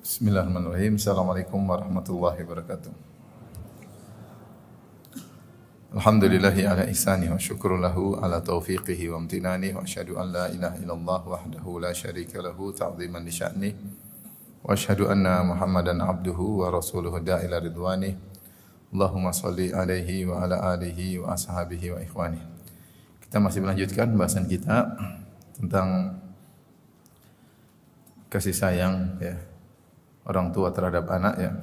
Bismillahirrahmanirrahim. Assalamualaikum warahmatullahi wabarakatuh. Alhamdulillahi ala ihsanihi wa syukru lahu ala taufiqihi wa amtinani wa asyhadu an la ilaha illallah wahdahu la syarika lahu ta'ziman li sya'ni wa asyhadu anna Muhammadan abduhu wa rasuluhu da'ila ridwani. Allahumma salli alaihi wa ala alihi wa ashabihi wa ikhwani. Kita masih melanjutkan bahasan kita tentang kasih sayang ya, orang tua terhadap anak ya.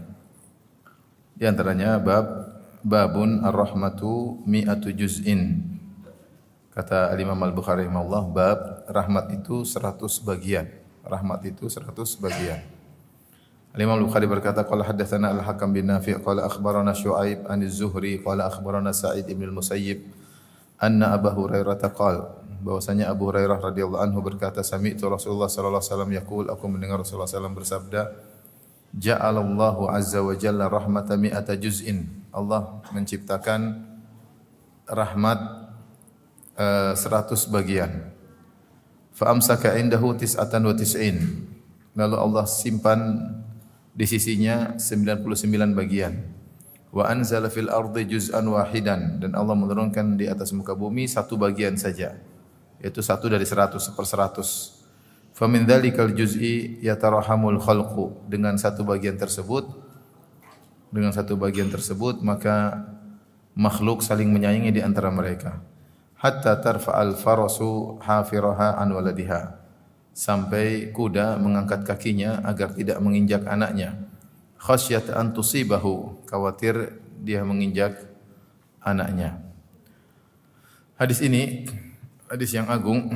Di antaranya babun ar-rahmatu mi'atu juz'in. Kata Imam Al-Bukhari rahimahullah, bab rahmat itu 100 bagian. Rahmat itu 100 bagian. Imam Al-Bukhari berkata, qala haddatsana Al-Hakam bin Nafi' qala akhbarana Syu'aib an Az-Zuhri qala akhbarana Sa'id ibn al-Musayyib anna Abu Hurairah qala, bahwasanya Abu Hurairah radhiyallahu anhu berkata, sami'tu Rasulullah sallallahu alaihi wasallam yaqul, aku mendengar Rasulullah sallallahu alaihi wasallam bersabda, ja'alallahu azza wa jalla rahmata mi'ata juz'in. Allah menciptakan rahmat 100 bagian. Fa amsaka indahu tis'atan wa tis'in. Lalu Allah simpan di sisinya 99 bagian. Wa anzala fil ardi juz'an wahidan, dan Allah menurunkan di atas muka bumi satu bagian saja, yaitu satu dari 100, 1/100. Fa min dzalikal juz'i yatarahamul khalqu, dengan satu bagian tersebut maka makhluk saling menyayangi di antara mereka. Hatta tarfa'al farasu hafiraha an waladiha, sampai kuda mengangkat kakinya agar tidak menginjak anaknya. Khasyat an tusibahu, khawatir dia menginjak anaknya. Hadis ini hadis yang agung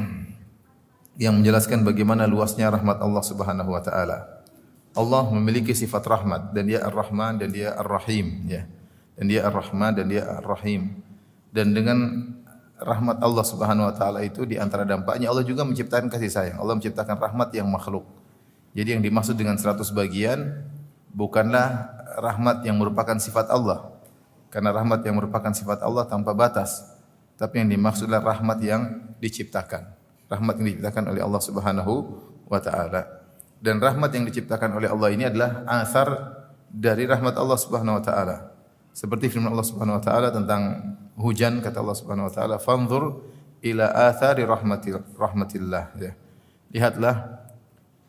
yang menjelaskan bagaimana luasnya rahmat Allah Subhanahu wa taala. Allah memiliki sifat rahmat, dan Dia Ar-Rahman dan Dia Ar-Rahim ya. Dan Dia Ar-Rahman dan Dia Ar-Rahim. Dan dengan rahmat Allah Subhanahu wa taala itu, di antara dampaknya Allah juga menciptakan kasih sayang. Allah menciptakan rahmat yang makhluk. Jadi yang dimaksud dengan 100 bagian bukanlah rahmat yang merupakan sifat Allah. Karena rahmat yang merupakan sifat Allah tanpa batas. Tapi yang dimaksudlah rahmat yang diciptakan. Rahmat yang diciptakan oleh Allah Subhanahu wa taala. Dan rahmat yang diciptakan oleh Allah ini adalah asar dari rahmat Allah Subhanahu wa taala. Seperti firman Allah Subhanahu wa taala tentang hujan, kata Allah Subhanahu wa taala, "Fanzur ila athari rahmatillah." Ya. Lihatlah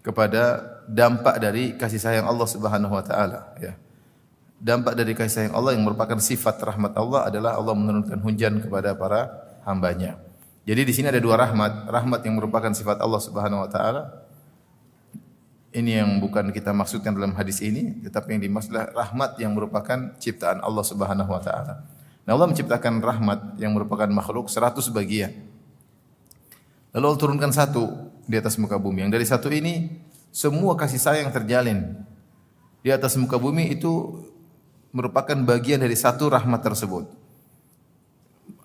kepada dampak dari kasih sayang Allah Subhanahu wa taala, ya. Dampak dari kasih sayang Allah yang merupakan sifat rahmat Allah adalah Allah menurunkan hujan kepada para hambanya. Jadi di sini ada dua rahmat, rahmat yang merupakan sifat Allah Subhanahu wa taala. Ini yang bukan kita maksudkan dalam hadis ini, tetapi yang dimaksudlah rahmat yang merupakan ciptaan Allah Subhanahu wa taala. Nah, Allah menciptakan rahmat yang merupakan makhluk 100 bagian. Lalu Allah turunkan satu di atas muka bumi. Yang dari satu ini semua kasih sayang terjalin di atas muka bumi, itu merupakan bagian dari satu rahmat tersebut.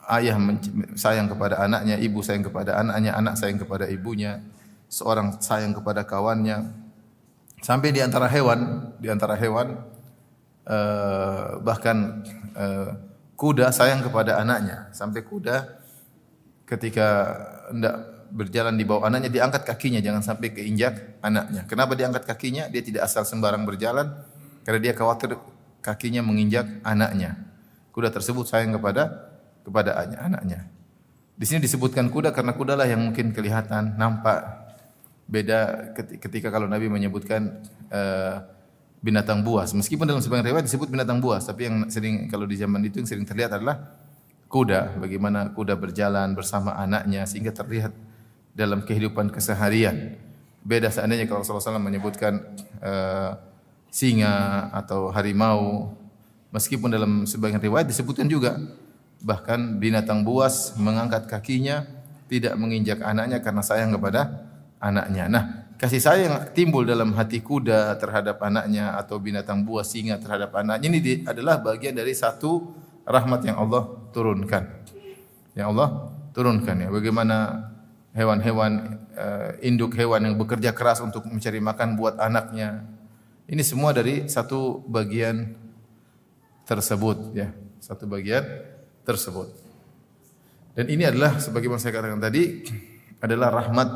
Ayah sayang kepada anaknya, ibu sayang kepada anaknya, anak sayang kepada ibunya, seorang sayang kepada kawannya. Sampai di antara hewan, bahkan kuda sayang kepada anaknya. Sampai kuda ketika hendak berjalan di bawah anaknya, diangkat kakinya jangan sampai keinjak anaknya. Kenapa diangkat kakinya? Dia tidak asal sembarang berjalan, karena dia khawatir kakinya menginjak anaknya. Kuda tersebut sayang kepada anaknya. Di sini disebutkan kuda karena kudalah yang mungkin kelihatan, nampak. Beda ketika kalau Nabi menyebutkan binatang buas. Meskipun dalam sebagian riwayat disebut binatang buas, tapi yang sering, kalau di zaman itu yang sering terlihat adalah kuda. Bagaimana kuda berjalan bersama anaknya sehingga terlihat dalam kehidupan keseharian. Beda seandainya kalau Rasulullah SAW menyebutkan singa atau harimau. Meskipun dalam sebagian riwayat disebutkan juga, bahkan binatang buas mengangkat kakinya, tidak menginjak anaknya karena sayang kepada anaknya. Nah, kasih sayang timbul dalam hati kuda terhadap anaknya atau binatang buas singa terhadap anaknya, ini adalah bagian dari satu rahmat yang Allah turunkan. Yang Allah turunkan ya. Bagaimana hewan-hewan induk hewan yang bekerja keras untuk mencari makan buat anaknya. Ini semua dari satu bagian tersebut ya, satu bagian tersebut. Dan ini adalah sebagaimana saya katakan tadi, adalah rahmat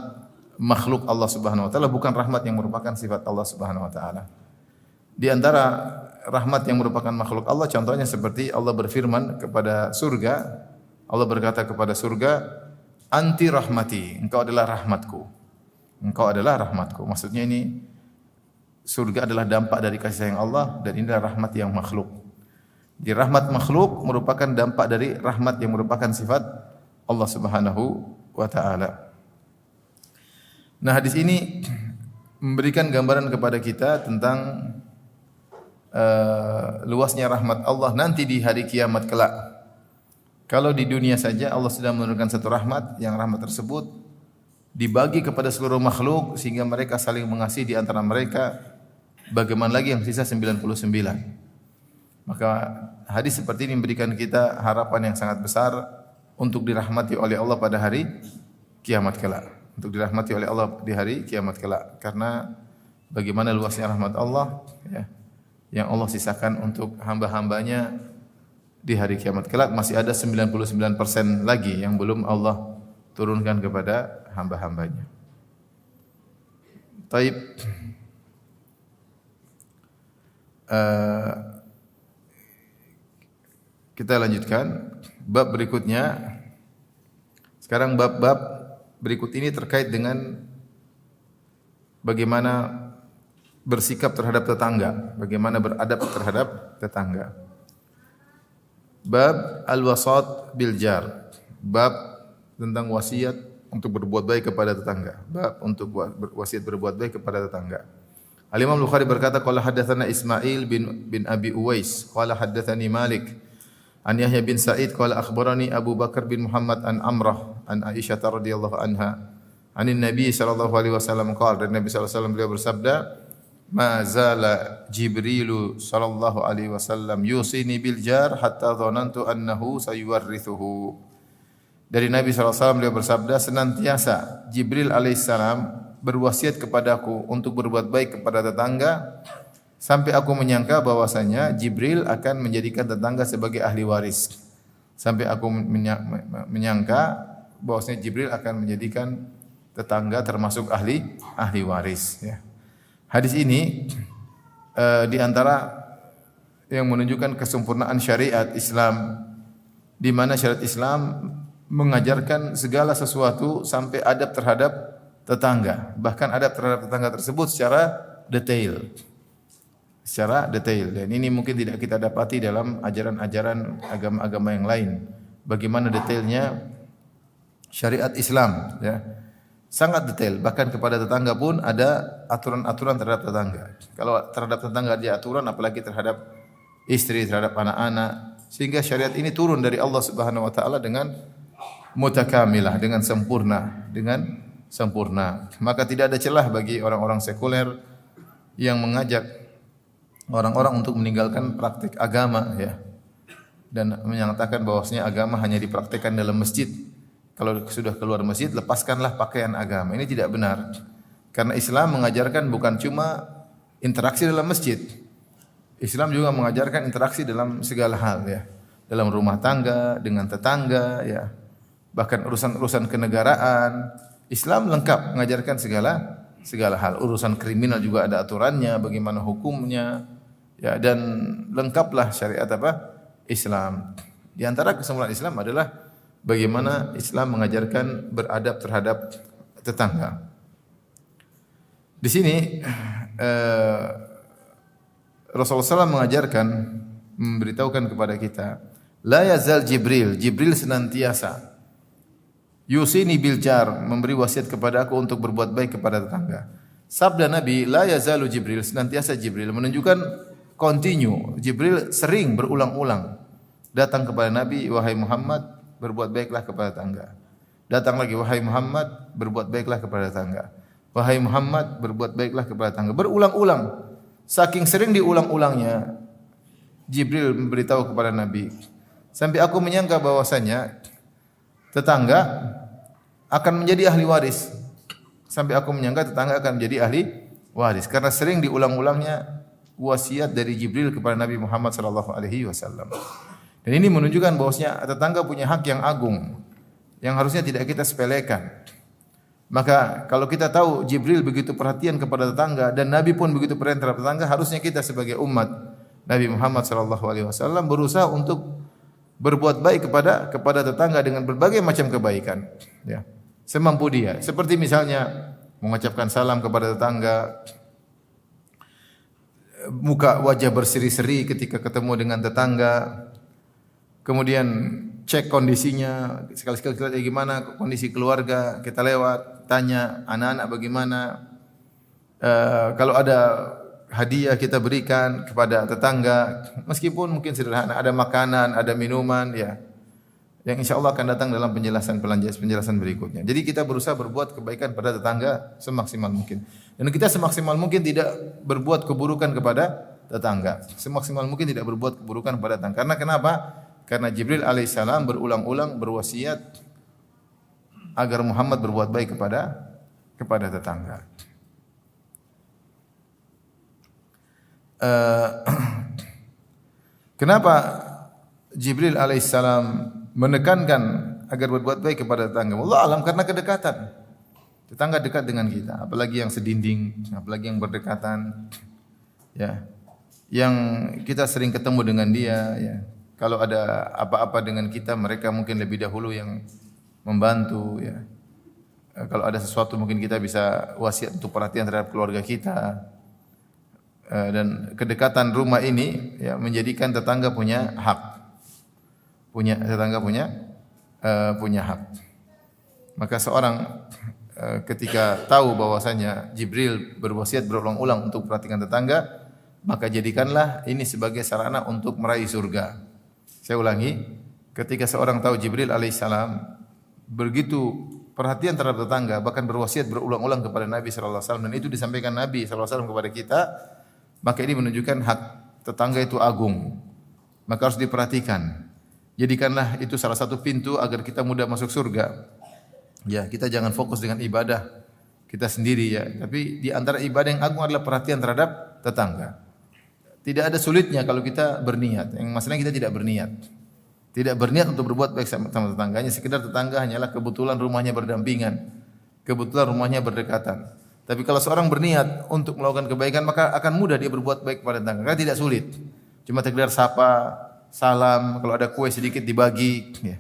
makhluk Allah Subhanahu wa taala, bukan rahmat yang merupakan sifat Allah Subhanahu wa taala. Di antara rahmat yang merupakan makhluk Allah, contohnya seperti Allah berfirman kepada surga, Allah berkata kepada surga, "Anti rahmati," engkau adalah rahmatku. Engkau adalah rahmatku. Maksudnya ini surga adalah dampak dari kasih sayang Allah dan ini adalah rahmat yang makhluk. Di rahmat makhluk merupakan dampak dari rahmat yang merupakan sifat Allah Subhanahu wa taala. Nah, hadis ini memberikan gambaran kepada kita tentang luasnya rahmat Allah nanti di hari kiamat kelak. Kalau di dunia saja Allah sudah menurunkan satu rahmat, yang rahmat tersebut dibagi kepada seluruh makhluk sehingga mereka saling mengasihi di antara mereka. Bagaimana lagi yang sisa 99? Maka hadis seperti ini memberikan kita harapan yang sangat besar untuk dirahmati oleh Allah pada hari kiamat kelak. Untuk dirahmati oleh Allah di hari kiamat kelak. Karena bagaimana luasnya rahmat Allah, ya, yang Allah sisakan untuk hamba-hambanya di hari kiamat kelak, masih ada 99% lagi yang belum Allah turunkan kepada hamba-hambanya. Taib. Kita lanjutkan bab berikutnya. Sekarang bab-bab berikut ini terkait dengan bagaimana bersikap terhadap tetangga, bagaimana beradab terhadap tetangga. Bab al-wasat bil jar. Bab tentang wasiat untuk berbuat baik kepada tetangga. Bab untuk wasiat berbuat baik kepada tetangga. Al-Imam Bukhari berkata, qala haddatsana Ismail bin Abi Uwais, qala haddatsani Malik an Yahya bin Sa'id, qala akhbarani Abu Bakar bin Muhammad an Amrah an Aisyah radhiyallahu anha anin Nabi sallallahu alaihi wasallam qala, dan Nabi sallallahu alaihi wasallam beliau bersabda, ma zala Jibrilu sallallahu alaihi wasallam yusini bil jar hatta dhanantu annahu sayuwarrithuhu. Dari Nabi sallallahu alaihi wasallam beliau bersabda, senantiasa Jibril alaihissalam berwasiat kepadaku untuk berbuat baik kepada tetangga sampai aku menyangka bahwasanya Jibril akan menjadikan tetangga sebagai ahli waris. Sampai aku menyangka bahwasanya Jibril akan menjadikan tetangga termasuk ahli waris, ya. Hadis ini di antara yang menunjukkan kesempurnaan syariat Islam, di mana syariat Islam mengajarkan segala sesuatu sampai adab terhadap tetangga, bahkan adab terhadap tetangga tersebut secara detail. Dan ini mungkin tidak kita dapati dalam ajaran-ajaran agama-agama yang lain. Bagaimana detailnya syariat Islam, ya. Sangat detail, bahkan kepada tetangga pun ada aturan-aturan terhadap tetangga. Kalau terhadap tetangga ada aturan, apalagi terhadap istri, terhadap anak-anak. Sehingga syariat ini turun dari Allah Subhanahu wa taala dengan mutakamilah, dengan sempurna. Maka tidak ada celah bagi orang-orang sekuler yang mengajak orang-orang untuk meninggalkan praktik agama, ya, dan menyatakan bahwasanya agama hanya dipraktikkan dalam masjid. Kalau sudah keluar masjid, lepaskanlah pakaian agama. Ini tidak benar. Karena Islam mengajarkan bukan cuma interaksi dalam masjid. Islam juga mengajarkan interaksi dalam segala hal, ya. Dalam rumah tangga, dengan tetangga, ya. Bahkan urusan-urusan kenegaraan, Islam lengkap mengajarkan segala hal. Urusan kriminal juga ada aturannya, bagaimana hukumnya, ya, dan lengkaplah syariat Islam. Di antara kesempurnaan Islam adalah bagaimana Islam mengajarkan beradab terhadap tetangga. Di sini Rasulullah SAW mengajarkan, memberitahukan kepada kita, la yazal Jibril senantiasa yusini bil jar, memberi wasiat kepada aku untuk berbuat baik kepada tetangga. Sabda Nabi, la yazalu Jibril, senantiasa Jibril, menunjukkan continue. Jibril sering berulang-ulang datang kepada Nabi, wahai Muhammad, berbuat baiklah kepada tetangga. Datang lagi, wahai Muhammad, berbuat baiklah kepada tetangga. Wahai Muhammad, berbuat baiklah kepada tetangga. Berulang-ulang. Saking sering diulang-ulangnya, Jibril memberitahu kepada Nabi, sampai aku menyangka bahwasanya tetangga akan menjadi ahli waris. Sampai aku menyangka tetangga akan menjadi ahli waris karena sering diulang-ulangnya wasiat dari Jibril kepada Nabi Muhammad sallallahu alaihi wasallam. Dan ini menunjukkan bahwasanya tetangga punya hak yang agung yang harusnya tidak kita sepelekan. Maka kalau kita tahu Jibril begitu perhatian kepada tetangga dan Nabi pun begitu perhatian terhadap tetangga, harusnya kita sebagai umat Nabi Muhammad sallallahu alaihi wasallam berusaha untuk berbuat baik kepada tetangga dengan berbagai macam kebaikan, ya. Semampu dia. Seperti misalnya mengucapkan salam kepada tetangga, muka wajah berseri-seri ketika ketemu dengan tetangga, kemudian cek kondisinya, sekali-sekali gimana kondisi keluarga, kita lewat, tanya anak-anak bagaimana. Kalau ada hadiah kita berikan kepada tetangga, meskipun mungkin sederhana, ada makanan, ada minuman, ya, yang insya Allah akan datang dalam penjelasan berikutnya. Jadi kita berusaha berbuat kebaikan pada tetangga semaksimal mungkin. Dan kita semaksimal mungkin tidak berbuat keburukan kepada tetangga. Semaksimal mungkin tidak berbuat keburukan kepada tetangga. Karena kenapa? Karena Jibril alaihissalam berulang-ulang berwasiat agar Muhammad berbuat baik kepada tetangga. Kenapa Jibril alaihissalam menekankan agar berbuat baik kepada tetangga? Allah alam, karena kedekatan. Tetangga dekat dengan kita, apalagi yang sedinding, apalagi yang berdekatan, ya, yang kita sering ketemu dengan dia, ya. Kalau ada apa-apa dengan kita, mereka mungkin lebih dahulu yang membantu, ya. Kalau ada sesuatu mungkin kita bisa wasiat untuk perhatian terhadap keluarga kita. Dan kedekatan rumah ini, ya, menjadikan tetangga punya hak. Tetangga punya hak. Maka seorang ketika tahu bahwasanya Jibril berwasiat berulang-ulang untuk perhatikan tetangga, maka jadikanlah ini sebagai sarana untuk meraih surga. Saya ulangi, ketika seorang tahu Jibril alaihissalam begitu perhatian terhadap tetangga, bahkan berwasiat berulang-ulang kepada Nabi sallallahu alaihi wasallam, dan itu disampaikan Nabi sallallahu alaihi wasallam kepada kita, maka ini menunjukkan hak tetangga itu agung. Maka harus diperhatikan. Jadikanlah itu salah satu pintu agar kita mudah masuk surga. Ya, kita jangan fokus dengan ibadah kita sendiri, ya, tapi di antara ibadah yang agung adalah perhatian terhadap tetangga. Tidak ada sulitnya kalau kita berniat. Yang masalahnya kita tidak berniat. Tidak berniat untuk berbuat baik sama tetangganya, sekedar tetangga hanyalah kebetulan rumahnya berdampingan, kebetulan rumahnya berdekatan. Tapi kalau seorang berniat untuk melakukan kebaikan, maka akan mudah dia berbuat baik kepada tetangga. Karena tidak sulit. Cuma sekedar sapa, salam, kalau ada kue sedikit dibagi, ya.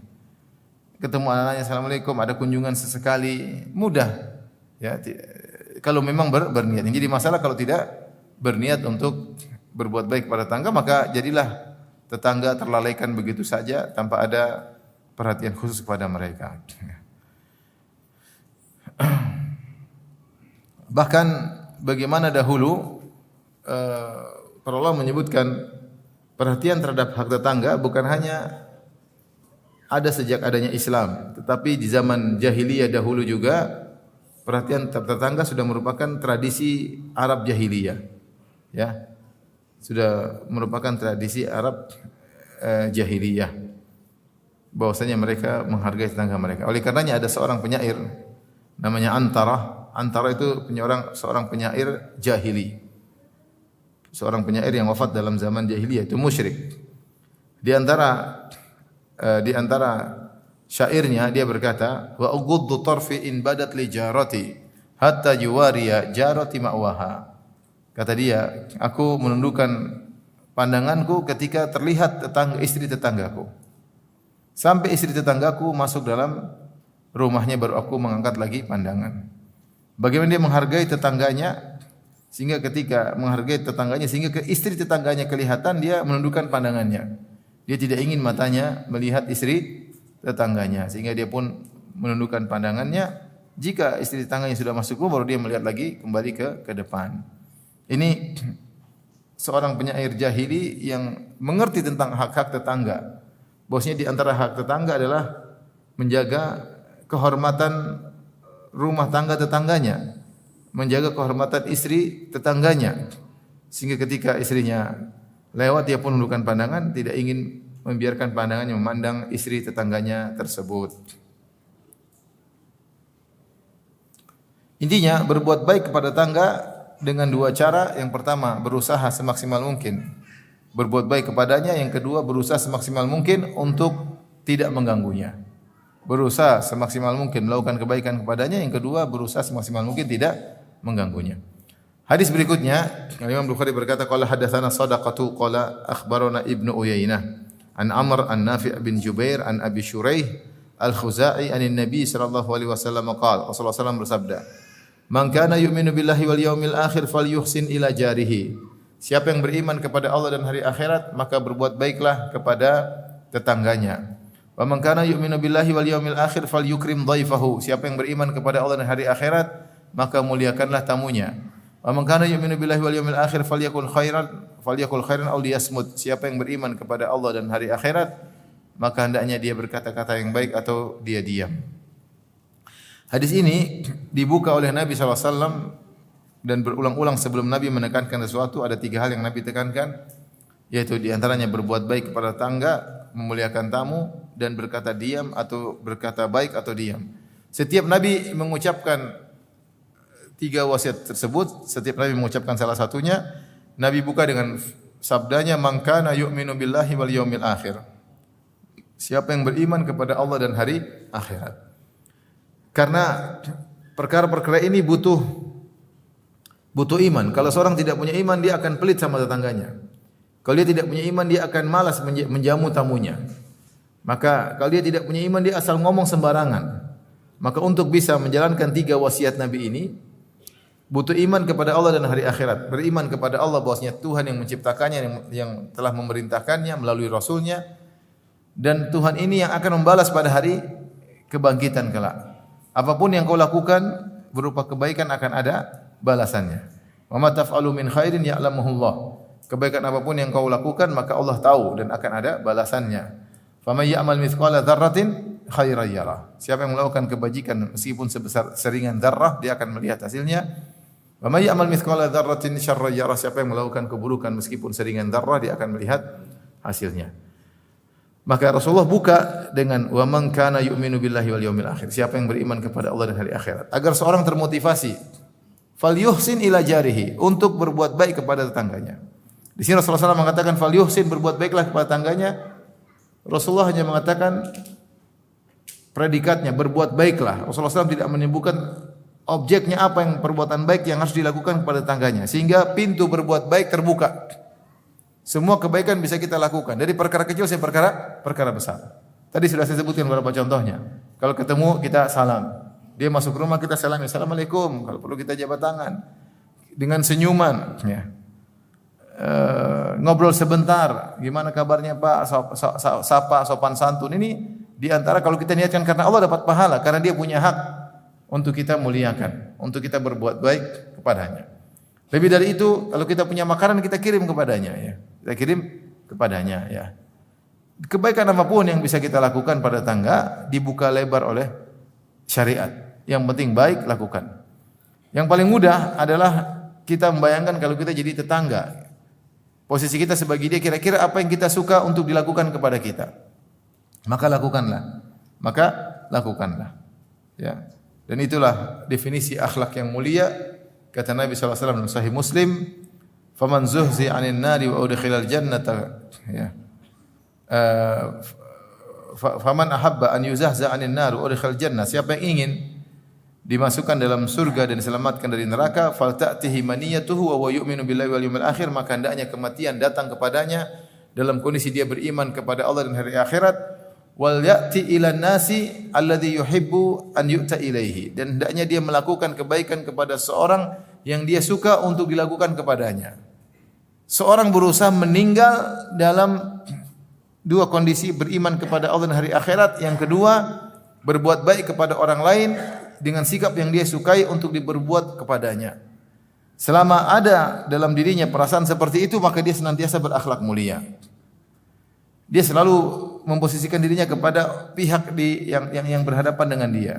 Ketemu anak-anaknya, assalamualaikum, ada kunjungan sesekali, mudah. Ya, kalau memang berniat. Jadi masalah kalau tidak berniat untuk berbuat baik kepada tetangga, maka jadilah tetangga terlalaikan begitu saja tanpa ada perhatian khusus kepada mereka. Bahkan bagaimana dahulu para ulama menyebutkan perhatian terhadap hak tetangga bukan hanya ada sejak adanya Islam, tetapi di zaman jahiliyah dahulu juga perhatian terhadap tetangga sudah merupakan tradisi Arab jahiliyah. Ya. Sudah merupakan tradisi Arab jahiliyah, bahwasanya mereka menghargai tetangga mereka. Oleh karenanya ada seorang penyair namanya Antara. Antara itu seorang penyair jahili. Seorang penyair yang wafat dalam zaman jahiliyah, itu musyrik. Di antara syairnya dia berkata, wa ughuddu tarfi in badat li jarati hatta juwariya jarati ma'waha. Kata dia, aku menundukkan pandanganku ketika terlihat istri tetanggaku. Sampai istri tetanggaku masuk dalam rumahnya baru aku mengangkat lagi pandangan. Bagaimana dia menghargai tetangganya, sehingga ketika menghargai tetangganya, sehingga ke istri tetangganya kelihatan, dia menundukkan pandangannya. Dia tidak ingin matanya melihat istri tetangganya, sehingga dia pun menundukkan pandangannya. Jika istri tetangganya sudah masuk rumah, baru dia melihat lagi kembali ke depan. Ini seorang penyair jahili yang mengerti tentang hak-hak tetangga. Bosnya di antara hak tetangga adalah menjaga kehormatan rumah tangga tetangganya, menjaga kehormatan istri tetangganya. Sehingga ketika istrinya lewat, dia pun menundukkan pandangan, tidak ingin membiarkan pandangannya memandang istri tetangganya tersebut. Intinya berbuat baik kepada tetangga dengan dua cara. Yang pertama, berusaha semaksimal mungkin berbuat baik kepadanya. Yang kedua, berusaha semaksimal mungkin untuk tidak mengganggunya. berusaha semaksimal mungkin melakukan kebaikan kepadanya, yang kedua berusaha semaksimal mungkin tidak mengganggunya. Hadis berikutnya, Imam Bukhari berkata, qala hadatsana Shadaqatu qala akhbarana Ibnu Uyainah an Amr an Nafi' bin Jubair an Abi Shuraih Al-Khuzai anin Nabi sallallahu alaihi wasallam qala, Rasulullah sallallahu bersabda, "Man kana yu'minu billahi wal yawmil akhir falyuhsin ila jarihi." Siapa yang beriman kepada Allah dan hari akhirat, maka berbuat baiklah kepada tetangganya. Wa man kana yu'minu billahi wal yawmil akhir falyukrim dhaifahu. Siapa yang beriman kepada Allah dan hari akhirat, maka muliakanlah tamunya. Wa man kana yu'minu billahi wal yawmil akhir falyakul khairan aw liyasmut. Siapa yang beriman kepada Allah dan hari akhirat, maka hendaknya dia berkata-kata yang baik atau dia diam. Hadis ini dibuka oleh Nabi SAW dan berulang-ulang sebelum Nabi menekankan sesuatu. Ada 3 hal yang Nabi tekankan, yaitu diantaranya berbuat baik kepada tetangga, memuliakan tamu, dan berkata diam atau berkata baik atau diam. Setiap Nabi mengucapkan 3 wasiat tersebut, setiap Nabi mengucapkan salah satunya, Nabi buka dengan sabdanya, "Man kana yu'minu billahi wal yawmil akhir." Siapa yang beriman kepada Allah dan hari akhirat. Karena perkara-perkara ini butuh iman. Kalau seorang tidak punya iman, dia akan pelit sama tetangganya. Kalau dia tidak punya iman, dia akan malas menjamu tamunya. Maka kalau dia tidak punya iman, dia asal ngomong sembarangan. Maka untuk bisa menjalankan 3 wasiat Nabi ini, butuh iman kepada Allah dan hari akhirat. Beriman kepada Allah bahwasanya Tuhan yang menciptakannya, yang telah memerintahkannya melalui Rasulnya, dan Tuhan ini yang akan membalas pada hari kebangkitan kelak. Apapun yang kau lakukan berupa kebaikan akan ada balasannya. Wa ma taf'alu min khairin ya'lamuhullah. Kebaikan apapun yang kau lakukan maka Allah tahu dan akan ada balasannya. Faman ya'mal mithqala dzarratin khairan yara. Siapa yang melakukan kebajikan meskipun sebesar seringan dzarrah, dia akan melihat hasilnya. Wa may ya'mal mithqala dzarratin syarran yara. Siapa yang melakukan keburukan meskipun seringan dzarrah, dia akan melihat hasilnya. Maka Rasulullah buka dengan wa man kana yu'minu billahi wal yawmil akhir. Siapa yang beriman kepada Allah dan hari akhirat, agar seorang termotivasi falyuhsin ila jarihi, untuk berbuat baik kepada tetangganya. Di sini Rasulullah SAW mengatakan falyuhsin, berbuat baiklah kepada tetangganya. Rasulullah hanya mengatakan predikatnya, berbuat baiklah. Rasulullah SAW tidak menyebutkan objeknya apa yang perbuatan baik yang harus dilakukan kepada tetangganya, sehingga pintu berbuat baik terbuka. Semua kebaikan bisa kita lakukan, dari perkara kecil sampai perkara besar. Tadi sudah saya sebutkan beberapa contohnya. Kalau ketemu kita salam, dia masuk rumah kita salam, assalamualaikum. Kalau perlu kita jabat tangan dengan senyuman, ya. Ngobrol sebentar, gimana kabarnya Pak, sapa sopan santun. Ini di antara kalau kita niatkan karena Allah dapat pahala, karena dia punya hak untuk kita muliakan, untuk kita berbuat baik kepadanya. Lebih dari itu, kalau kita punya makanan kita kirim kepadanya, ya. Kita kirim kepadanya, ya. Kebaikan apapun yang bisa kita lakukan pada tetangga dibuka lebar oleh syariat. Yang penting baik lakukan. Yang paling mudah adalah kita membayangkan kalau kita jadi tetangga. Posisi kita sebagai dia, kira-kira apa yang kita suka untuk dilakukan kepada kita. Maka lakukanlah. Ya. Dan itulah definisi akhlak yang mulia. Kata Nabi SAW dalam Sahih Muslim, "Faman zuhzi 'anil nari wa udkhilal jannata." Ya. Faman ahabba an yuzahza 'anil nar wa udkhilal jannah. Siapa yang ingin dimasukkan dalam surga dan diselamatkan dari neraka, falta'tihi maniyatuhu wa huwa yu'minu billahi wal yawmil akhir, maka hendaknya kematian datang kepadanya dalam kondisi dia beriman kepada Allah dan hari akhirat. Wal ya'ti ila nasi alladhi yuhibbu an yu'ta ilaihi, dan hendaknya dia melakukan kebaikan kepada seorang yang dia suka untuk dilakukan kepadanya. Seorang berusaha meninggal dalam 2 kondisi, beriman kepada Allah dan hari akhirat. Yang kedua, berbuat baik kepada orang lain dengan sikap yang dia sukai untuk diperbuat kepadanya. Selama ada dalam dirinya perasaan seperti itu, maka dia senantiasa berakhlak mulia. Dia selalu memposisikan dirinya kepada pihak yang berhadapan dengan dia.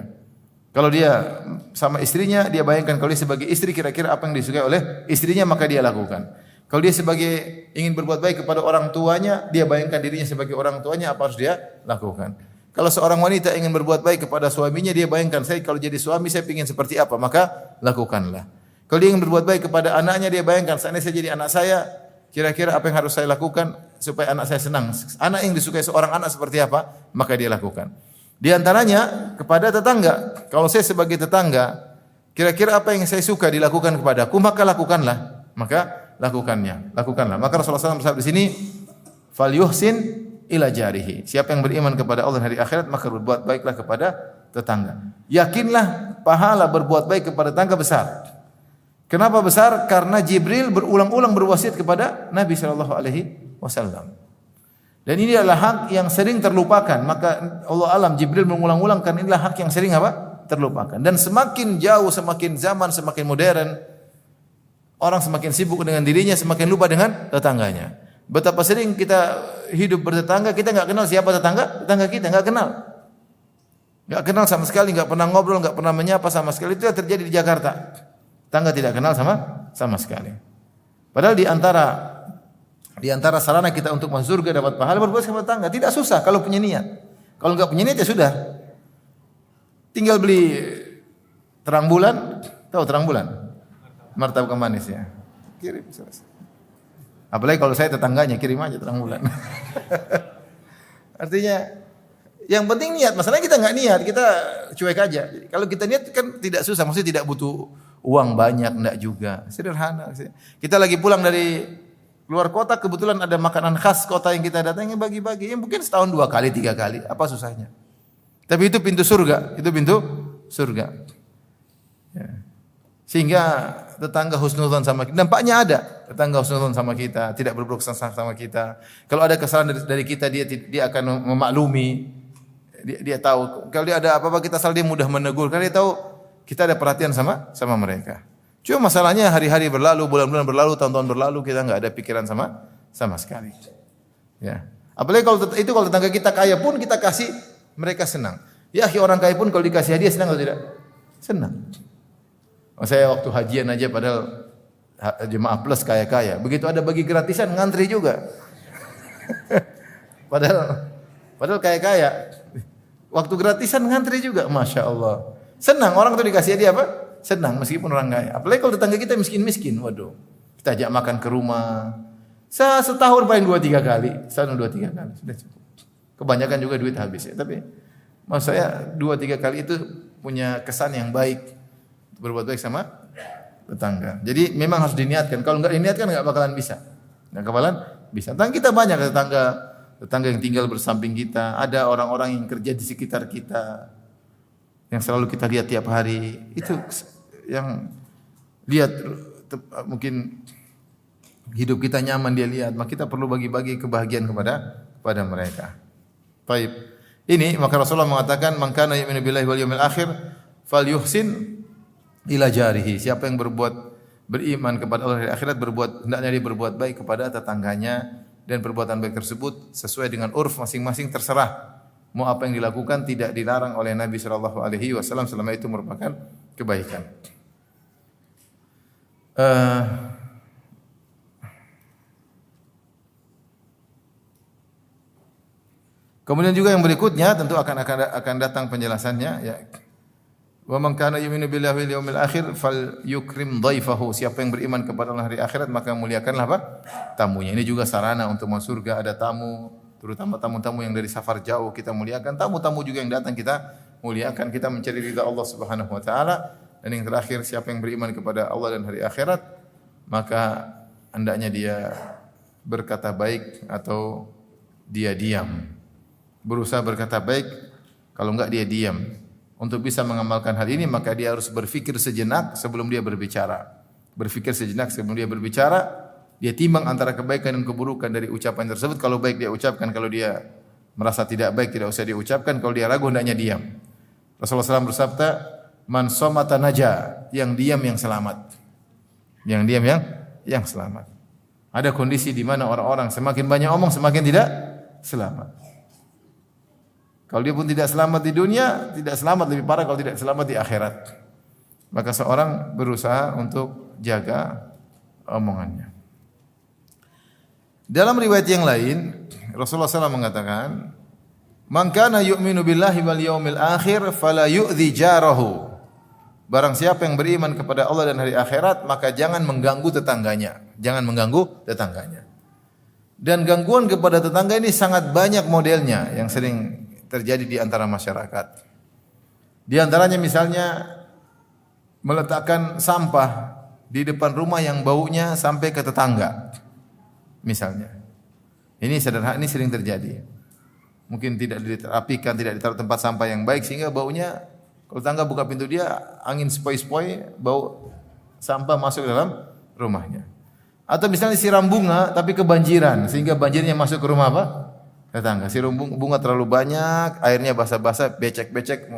Kalau dia sama istrinya, dia bayangkan kalau dia sebagai istri kira-kira apa yang disukai oleh istrinya, maka dia lakukan. Kalau dia sebagai ingin berbuat baik kepada orang tuanya, dia bayangkan dirinya sebagai orang tuanya, apa harus dia lakukan. Kalau seorang wanita ingin berbuat baik kepada suaminya, dia bayangkan, saya kalau jadi suami saya ingin seperti apa, maka lakukanlah. Kalau dia ingin berbuat baik kepada anaknya, dia bayangkan, seandainya saya jadi anak saya, kira-kira apa yang harus saya lakukan supaya anak saya senang. Anak yang disukai seorang anak seperti apa, maka dia lakukan. Di antaranya kepada tetangga. Kalau saya sebagai tetangga, kira-kira apa yang saya suka dilakukan kepadaku, maka lakukanlah. Maka lakukanlah. Maka Rasulullah SAW bersabda di sini, "Falyuhsin ila jarihi." Siapa yang beriman kepada Allah dan hari akhirat, maka berbuat baiklah kepada tetangga. Yakinlah pahala berbuat baik kepada tetangga besar. Kenapa besar? Karena Jibril berulang-ulang berwasiat kepada Nabi sallallahu alaihi wasallam. Dan ini adalah hak yang sering terlupakan. Maka Allah alam Jibril mengulang-ulang karena inilah hak yang sering apa? Terlupakan. Dan semakin jauh, semakin zaman, semakin modern, orang semakin sibuk dengan dirinya, semakin lupa dengan tetangganya. Betapa sering kita hidup bertetangga, kita enggak kenal siapa tetangga kita enggak kenal. Enggak kenal sama sekali, enggak pernah ngobrol, enggak pernah menyapa sama sekali. Itu yang terjadi di Jakarta. Tetangga tidak kenal sama sekali. Padahal di antara sarana kita untuk masuk surga dapat pahala berbuat sama tetangga. Tidak susah kalau punya niat. Kalau enggak punya niat ya sudah. Tinggal beli terang bulan, tahu terang bulan? Martabak manis ya. Kirim selesai. Apalagi kalau saya tetangganya, kirim aja terang bulan. Artinya yang penting niat. Masalahnya kita enggak niat, kita cuek aja. Kalau kita niat kan tidak susah, maksudnya tidak butuh uang banyak, enggak juga. Sederhana. Kita lagi pulang dari luar kota, kebetulan ada makanan khas kota yang kita datangi, bagi-bagi. Ya, mungkin setahun 2 kali, 3 kali. Apa susahnya? Tapi itu pintu surga. Ya. Sehingga tetangga husnudzon sama kita. Dampaknya ada. Tetangga husnudzon sama kita, tidak berburuk sangka sama kita. Kalau ada kesalahan dari kita, dia akan memaklumi. Dia tahu. Kalau dia ada apa-apa kita salah, dia mudah menegur. Karena dia tahu kita ada perhatian sama mereka. Cuma masalahnya hari-hari berlalu, bulan-bulan berlalu, tahun-tahun berlalu, kita enggak ada pikiran sama sekali. Ya. Apalagi kalau tetangga kita kaya pun kita kasih, mereka senang. Ya, orang kaya pun kalau dikasih hadiah senang atau tidak? Senang. Saya waktu hajian aja padahal jemaah plus kaya-kaya. Begitu ada bagi gratisan ngantri juga. padahal kaya-kaya. Waktu gratisan ngantri juga, Masya Allah. Senang orang tuh dikasih hadiah apa? Senang meskipun orang kaya. Apalagi kalau tetangga kita miskin-miskin, waduh. Kita ajak makan ke rumah. Setahun paling 2-3 kali. Setahun 2-3 kali sudah cukup. Kebanyakan juga duit habis ya. Tapi maksud saya 2-3 kali itu punya kesan yang baik. Berbuat baik sama tetangga. Jadi memang harus diniatkan. Kalau enggak diniatkan enggak bakalan bisa. Tetangga kita banyak, tetangga yang tinggal bersamping kita. Ada orang-orang yang kerja di sekitar kita, yang selalu kita lihat tiap hari. Itu yang lihat mungkin hidup kita nyaman dia lihat, maka kita perlu bagi-bagi kebahagiaan kepada mereka. Baik. Ini maka Rasulullah mengatakan, "Man kana yu'minu billahi wal yawmil akhir falyuhsin ila jarihi." Siapa yang beriman kepada Allah dan akhirat, hendaknya dia berbuat baik kepada tetangganya, dan perbuatan baik tersebut sesuai dengan urf masing-masing terserah. Mau apa yang dilakukan tidak dilarang oleh Nabi sallallahu alaihi wasallam selama itu merupakan kebaikan. Kemudian juga yang berikutnya tentu akan datang penjelasannya ya. Wa man kana yu'minu billahi wal yawmil akhir falyukrim dhaifahu. Siapa yang beriman kepada Allah hari akhirat maka muliakanlah apa? Tamunya. Ini juga sarana untuk masuk surga. Ada tamu, terutama tamu-tamu yang dari safar jauh kita muliakan. Tamu-tamu juga yang datang kita muliakan. Kita mencari ridha Allah Subhanahu wa taala. Dan yang terakhir, siapa yang beriman kepada Allah dan hari akhirat maka hendaknya dia berkata baik atau dia diam. Berusaha berkata baik, kalau enggak dia diam. Untuk bisa mengamalkan hal ini maka dia harus berfikir sejenak sebelum dia berbicara. Berfikir sejenak sebelum dia berbicara, dia timbang antara kebaikan dan keburukan dari ucapan tersebut. Kalau baik dia ucapkan, kalau dia merasa tidak baik tidak usah dia ucapkan, kalau dia ragu hendaknya diam. Rasulullah SAW bersabda, "Man somata naja," yang diam yang selamat. Yang diam yang selamat. Ada kondisi di mana orang-orang semakin banyak omong semakin tidak selamat. Kalau dia pun tidak selamat di dunia, tidak selamat, lebih parah kalau tidak selamat di akhirat. Maka seorang berusaha untuk jaga omongannya. Dalam riwayat yang lain, Rasulullah SAW mengatakan, "Man kana yu'minu billahi wal yawmil akhir fala yu'dhi jarahu." Barang siapa yang beriman kepada Allah dan hari akhirat, maka jangan mengganggu tetangganya. Jangan mengganggu tetangganya. Dan gangguan kepada tetangga ini sangat banyak modelnya yang sering terjadi di antara masyarakat. Di antaranya misalnya meletakkan sampah di depan rumah yang baunya sampai ke tetangga. Misalnya. Ini sederhana, ini sering terjadi. Mungkin tidak dirapikan, tidak ditaruh tempat sampah yang baik sehingga baunya kalau tetangga buka pintu dia, angin sepoi-sepoi, bau sampah masuk ke dalam rumahnya. Atau misalnya siram bunga tapi kebanjiran sehingga banjirnya masuk ke rumah apa? Tetangga. Siram bunga terlalu banyak, airnya basah-basah, becek-becek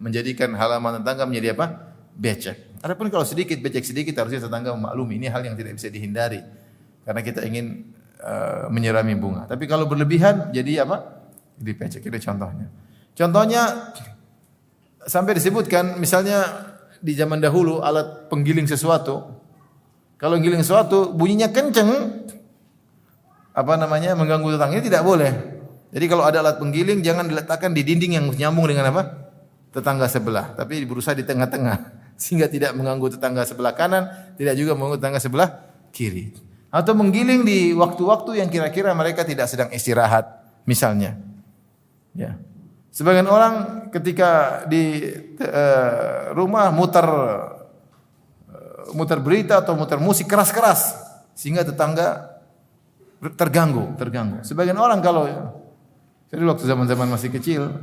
menjadikan halaman tetangga menjadi apa? Becek. Adapun kalau sedikit becek sedikit harusnya tetangga memaklumi. Ini hal yang tidak bisa dihindari karena kita ingin menyirami bunga. Tapi kalau berlebihan jadi apa? Jadi becek. Itu contohnya. Contohnya sampai disebutkan misalnya di zaman dahulu alat penggiling sesuatu. Kalau giling sesuatu bunyinya kenceng, mengganggu tetangga, ini tidak boleh. Jadi kalau ada alat penggiling jangan diletakkan di dinding yang nyambung dengan apa? Tetangga sebelah, tapi berusaha di tengah-tengah sehingga tidak mengganggu tetangga sebelah kanan, tidak juga mengganggu tetangga sebelah kiri. Atau menggiling di waktu-waktu yang kira-kira mereka tidak sedang istirahat, misalnya. Ya. Sebagian orang ketika di rumah muter berita atau muter musik keras-keras sehingga tetangga terganggu. Sebagian orang kalau jadi waktu zaman-zaman masih kecil,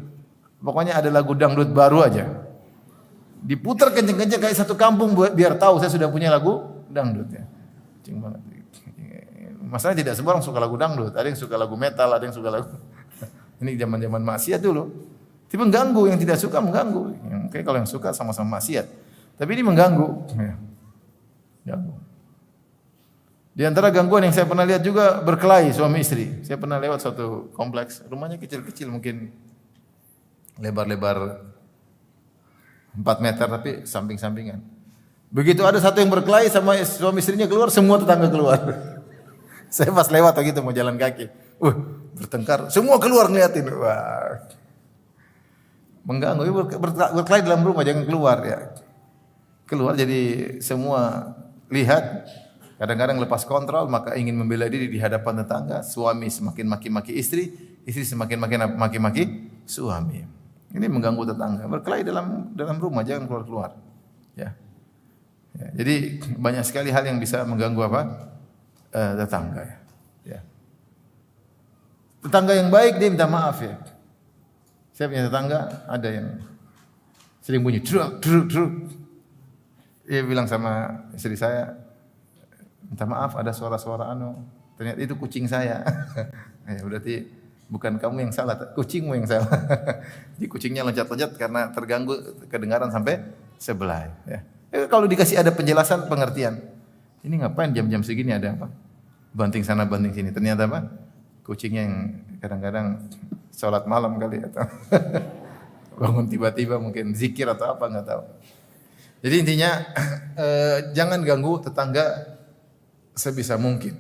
pokoknya ada lagu dangdut baru aja, diputar kenceng-kenceng kayak satu kampung biar tahu saya sudah punya lagu dangdut ya. Kenceng banget. Masalahnya tidak semua orang suka lagu dangdut, ada yang suka lagu metal, ada yang suka lagu ini zaman-zaman maksiat dulu. Itu mengganggu, yang tidak suka mengganggu. Kayak kalau yang suka sama-sama maksiat. Tapi ini mengganggu. Ya. Ganggu. Di antara gangguan yang saya pernah lihat juga berkelahi suami istri. Saya pernah lewat suatu kompleks, rumahnya kecil-kecil mungkin lebar-lebar 4 meter tapi samping-sampingan. Begitu ada satu yang berkelahi sama suami istrinya keluar, semua tetangga keluar. Saya pas lewat begitu mau jalan kaki. Bertengkar, semua keluar ngeliatin. Wah. Mengganggu, berkelahi dalam rumah jangan keluar ya. Keluar jadi semua lihat. Kadang-kadang lepas kontrol maka ingin membela diri di hadapan tetangga, suami semakin maki-maki istri, istri semakin maki-maki suami. Ini mengganggu tetangga. Berkelahi dalam rumah jangan keluar-keluar. Ya. Jadi banyak sekali hal yang bisa mengganggu apa? Tetangga ya. Ya. Tetangga yang baik dia minta maaf ya. Saya punya tetangga ada yang sering bunyi druk. Dia bilang sama istri saya, minta maaf ada suara-suara ternyata itu kucing saya. Ya berarti bukan kamu yang salah, kucingmu yang salah. Jadi kucingnya loncat-loncat karena terganggu kedengaran sampai sebelah. Ya. Kalau dikasih ada penjelasan, pengertian. Ini ngapain jam-jam segini ada apa? Banting sana banting sini. Ternyata apa? Kucingnya yang kadang-kadang sholat malam kali atau bangun tiba-tiba mungkin zikir atau apa nggak tahu. Jadi intinya jangan ganggu tetangga sebisa mungkin.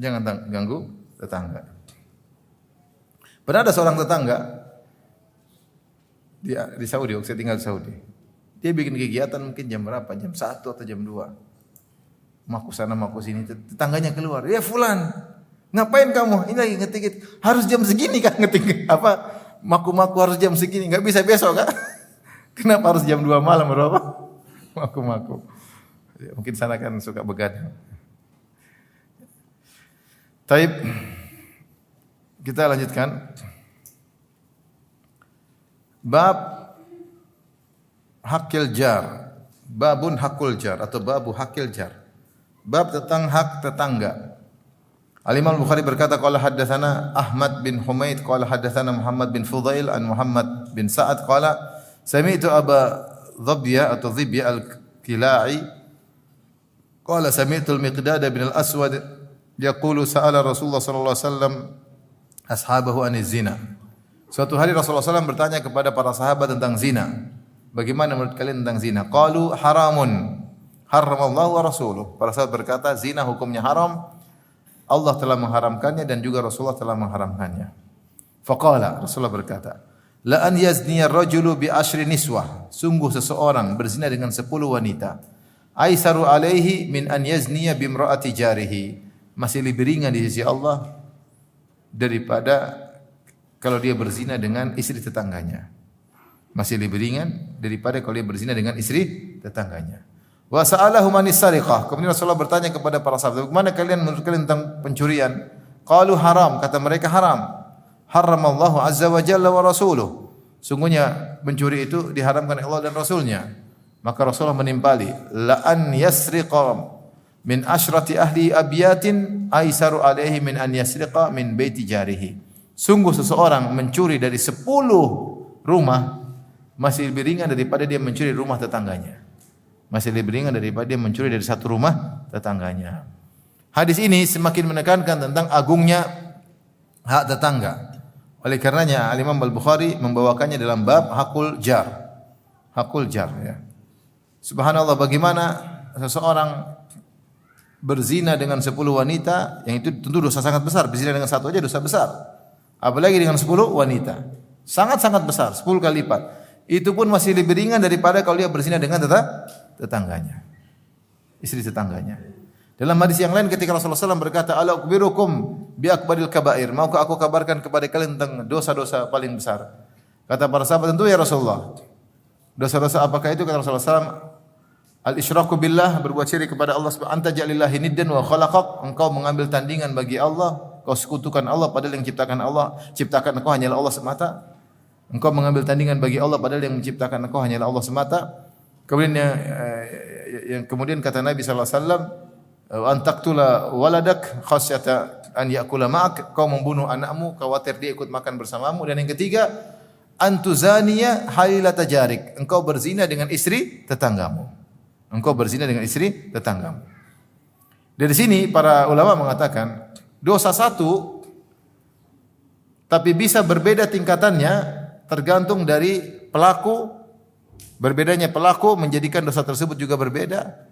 Jangan ganggu tetangga. Pernah ada seorang tetangga di Saudi, waktu saya tinggal di Saudi. Dia bikin kegiatan mungkin jam berapa? Jam 1 atau jam 2. Maku sana maku sini. Tetangganya keluar. Ya fulan, ngapain kamu? Ini lagi ngetik. Harus jam segini kan ngetik apa? Maku-maku harus jam segini. Enggak bisa besok kan? Kenapa harus jam 2 malam berapa? Maku-maku. Mungkin sana kan suka begadang. Taib. Kita lanjutkan. Bab hakil jar. Babun hakul jar atau babu hakil jar. Bab tentang hak tetangga. Al-Imam Al-Bukhari berkata qala haddatsana Ahmad bin Humaid qala haddatsana Muhammad bin Fudail an Muhammad bin Sa'ad qala sami'tu Aba Dhabya atau Dhibya al-Kila'i qala sami'tu al-Miqdad bin al-Aswad yaqulu sa'ala Rasulullah sallallahu alaihi wasallam ashabahu an zina. Suatu hari Rasulullah SAW bertanya kepada para sahabat tentang zina. Bagaimana menurut kalian tentang zina? Qalu haramun. Haramallahu wa rasuluh. Para sahabat berkata, zina hukumnya haram. Allah telah mengharamkannya dan juga Rasulullah telah mengharamkannya. Faqala, Rasulullah berkata, la an yazniya ar-rajulu bi ashri niswah. Sungguh seseorang berzina dengan 10 wanita. Aisaru alaihi min an yazniya bi imraati jarihi. Masih lebih ringan di sisi Allah daripada kalau dia berzina dengan istri tetangganya. Masih lebih ringan daripada kalau dia berzina dengan istri tetangganya. Wa sa'alahu manis sariqah. Kemudian Rasulullah bertanya kepada para sahabat, "Bagaimana kalian menurut kalian tentang pencurian?" Qalu haram, kata mereka haram. Haramallahu azza wa jalla wa rasuluh. Sungguhnya mencuri itu diharamkan oleh Allah dan Rasulnya. Maka Rasulullah menimpali, la an yasriqa min asyrati ahli abyatin aisaru alaihi min an yasriqa min baiti jarihi. Sungguh seseorang mencuri dari 10 rumah masih lebih ringan daripada dia mencuri rumah tetangganya. Masih lebih ringan daripada dia mencuri dari satu rumah tetangganya. Hadis ini semakin menekankan tentang agungnya hak tetangga. Oleh karenanya Al-Imam Al-Bukhari membawakannya dalam bab hakul jar. Hakul jar ya. Subhanallah, bagaimana seseorang berzina dengan 10 wanita, yang itu tentu dosa sangat besar. Berzina dengan satu aja dosa besar. Apalagi dengan 10 wanita. Sangat-sangat besar, 10 kali lipat. Itu pun masih lebih ringan daripada kalau dia berzina dengan tetangganya. Istri tetangganya. Dalam hadis yang lain ketika Rasulullah SAW berkata, "Ala ukhbirukum bi akbaril kabair." Maukah aku kabarkan kepada kalian tentang dosa-dosa paling besar? Kata para sahabat, tentu ya Rasulullah. Dosa-dosa apakah itu? Kata Rasulullah SAW, al-isyraku billah, berbuat syirik kepada Allah subhanahu wa ta'ala, anta ja'alillahi niddan wa khalaqak, engkau mengambil tandingan bagi Allah, kau sekutukan Allah padahal yang ciptakan engkau hanyalah Allah semata. Engkau mengambil tandingan bagi Allah padahal yang menciptakan engkau hanyalah Allah semata. Kemudian kata Nabi sallallahu alaihi wasallam, an taqtula waladak khasyata an yakula ma'ak, kau membunuh anakmu khawatir dia ikut makan bersamamu. Dan yang ketiga, antuzaniya halilata jarik, engkau berzina dengan istri tetanggamu. Engkau berzina dengan istri tetanggamu. Dari sini para ulama mengatakan dosa satu tapi bisa berbeda tingkatannya tergantung dari pelaku. Berbedanya pelaku menjadikan dosa tersebut juga berbeda.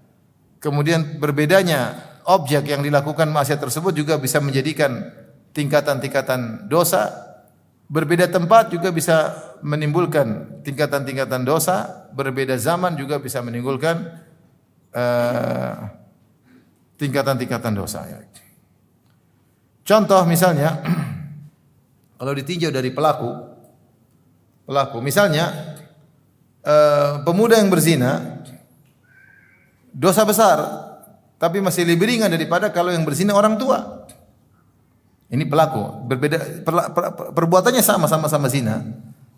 Kemudian berbedanya objek yang dilakukan maksiat tersebut juga bisa menjadikan tingkatan-tingkatan dosa. Berbeda tempat juga bisa menimbulkan tingkatan-tingkatan dosa. Berbeda zaman juga bisa menimbulkan tingkatan-tingkatan dosa. Contoh misalnya, kalau ditinjau dari pelaku, misalnya pemuda yang berzina, dosa besar, tapi masih lebih ringan daripada kalau yang berzina orang tua. Ini pelaku, berbeda perbuatannya sama-sama zina,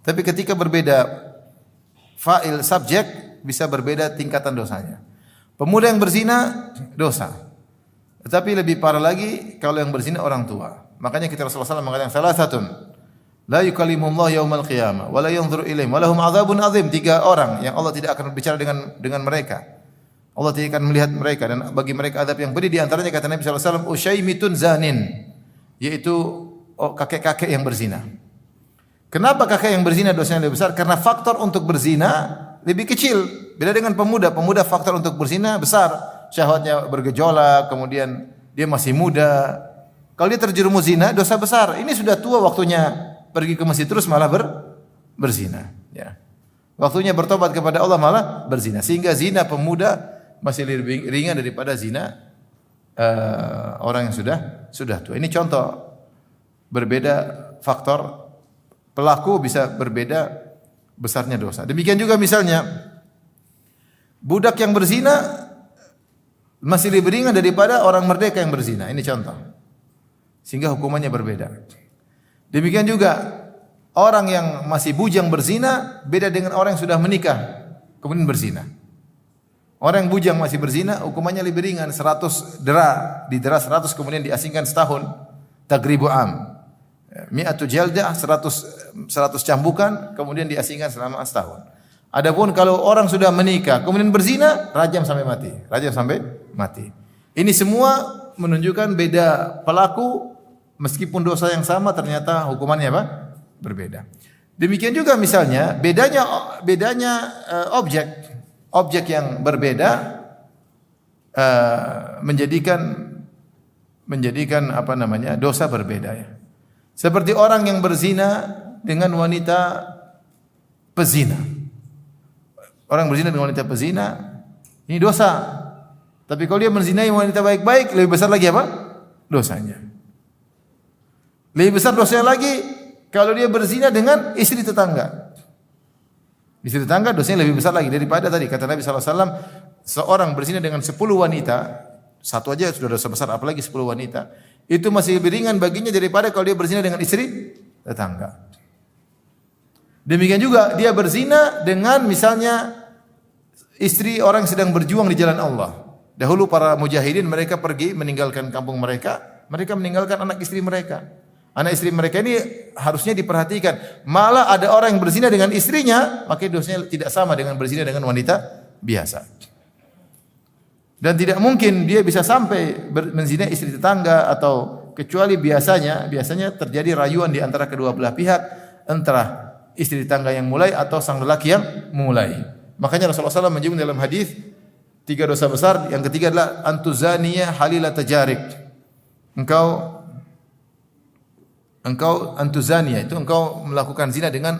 tapi ketika berbeda fa'il subjek bisa berbeda tingkatan dosanya. Pemuda yang berzina dosa, tetapi lebih parah lagi kalau yang berzina orang tua. Makanya kita Rasulullah SAW mengatakan salasatun la yukallimullah yaumal qiyamah wa la yanzuru ilaihim wa lahum adzabun adzim. 3 orang yang Allah tidak akan berbicara dengan mereka. Allah tidak akan melihat mereka dan bagi mereka azab yang pedih. Di antaranya kata Nabi sallallahu alaihi wasallam, usyaimitun zanin, yaitu kakek-kakek yang berzina. Kenapa kakek yang berzina dosanya lebih besar? Karena faktor untuk berzina lebih kecil. Beda dengan pemuda. Pemuda faktor untuk berzina besar. Syahwatnya bergejolak, kemudian dia masih muda. Kalau dia terjerumus zina, dosa besar. Ini sudah tua waktunya pergi ke masjid terus malah berzina. Ya. Waktunya bertobat kepada Allah malah berzina. Sehingga zina pemuda masih lebih ringan daripada zina orang yang sudah tua. Ini contoh berbeda faktor pelaku bisa berbeda besarnya dosa. Demikian juga misalnya budak yang berzina masih lebih ringan daripada orang merdeka yang berzina. Ini contoh. Sehingga hukumannya berbeda. Demikian juga orang yang masih bujang berzina beda dengan orang yang sudah menikah kemudian berzina. Orang yang bujang masih berzina hukumannya lebih ringan, 100 didera 100 kemudian diasingkan setahun, tagribu am. Mi'atu jaldah, 100 cambukan kemudian diasingkan selama setahun. Adapun kalau orang sudah menikah kemudian berzina, rajam sampai mati. Ini semua menunjukkan beda pelaku meskipun dosa yang sama ternyata hukumannya apa? Berbeda. Demikian juga misalnya bedanya objek yang berbeda menjadikan dosa berbeda ya. Seperti orang yang berzina dengan wanita pezina. Orang berzina dengan wanita pezina ini dosa. Tapi kalau dia menzinai wanita baik-baik lebih besar lagi apa? Dosanya. Lebih besar dosanya lagi kalau dia berzina dengan istri tetangga. Istri tetangga dosanya lebih besar lagi daripada tadi kata Nabi SAW, seorang berzina dengan 10 wanita, satu aja sudah dosa besar, apalagi 10 wanita, itu masih lebih ringan baginya daripada kalau dia berzina dengan istri tetangga. Demikian juga dia berzina dengan misalnya istri orang yang sedang berjuang di jalan Allah. Dahulu para mujahidin mereka pergi meninggalkan kampung mereka, mereka meninggalkan anak istri mereka. Anak istri mereka ini harusnya diperhatikan. Malah ada orang yang berzina dengan istrinya, maka dosanya tidak sama dengan berzina dengan wanita biasa. Dan tidak mungkin dia bisa sampai menzina istri tetangga atau kecuali biasanya terjadi rayuan di antara kedua belah pihak, antara istri tetangga yang mulai atau sang lelaki yang memulai. Makanya Rasulullah SAW menyebut dalam hadis 3 dosa besar, yang ketiga adalah antuzaniya halilata jarik. Engkau antuzania itu engkau melakukan zina dengan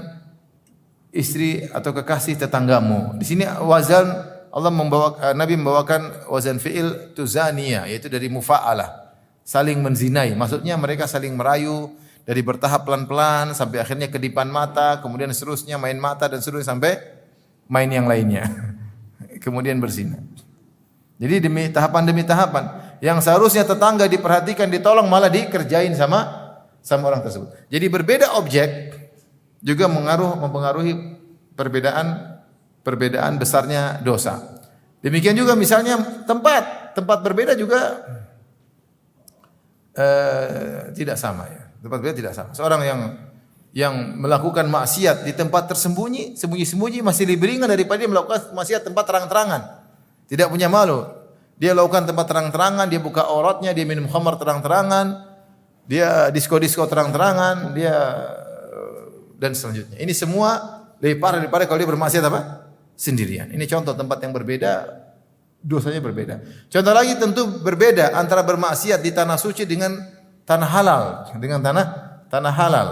istri atau kekasih tetanggamu. Di sini wazan Nabi membawakan wazan fi'il tuzania, yaitu dari mufa'alah, saling menzinai. Maksudnya mereka saling merayu dari bertahap pelan-pelan sampai akhirnya kedipan mata, kemudian seterusnya main mata dan seterusnya sampai main yang lainnya. Kemudian berzina. Jadi demi tahapan yang seharusnya tetangga diperhatikan, ditolong, malah dikerjain sama orang tersebut. Jadi berbeda objek juga mempengaruhi perbedaan besarnya dosa. Demikian juga misalnya tempat berbeda juga tidak sama ya. Tempat berbeda tidak sama. Seorang yang melakukan maksiat di tempat sembunyi-sembunyi masih lebih ringan daripada dia melakukan maksiat tempat terang-terangan. Tidak punya malu. Dia lakukan tempat terang-terangan, dia buka auratnya, dia minum khamar terang-terangan, dia disko-disko terang-terangan, dia dan selanjutnya. Ini semua lebih parah daripada kalau dia bermaksiat apa? Sendirian. Ini contoh tempat yang berbeda, dosanya berbeda. Contoh lagi tentu berbeda antara bermaksiat di tanah suci dengan tanah halal, tanah halal.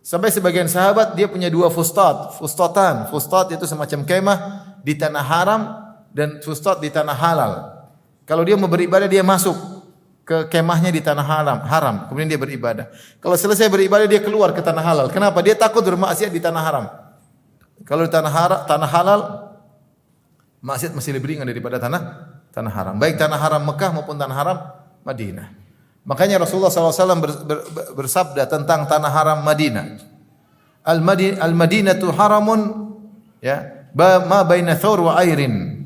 Sampai sebagian sahabat dia punya 2 fustatan. Fustat itu semacam kemah di tanah haram dan fustat di tanah halal. Kalau dia mau beribadah dia masuk ke kemahnya di tanah haram, kemudian dia beribadah. Kalau selesai beribadah dia keluar ke tanah halal. Kenapa? Dia takut bermaksiat di tanah haram. Kalau di tanah halal maksiat masih lebih ringan daripada tanah haram. Baik tanah haram Mekah maupun tanah haram Madinah. Makanya Rasulullah SAW bersabda tentang tanah haram Madinah. Al-Madinatu haramun ya, ma baina Thawr wa Airin.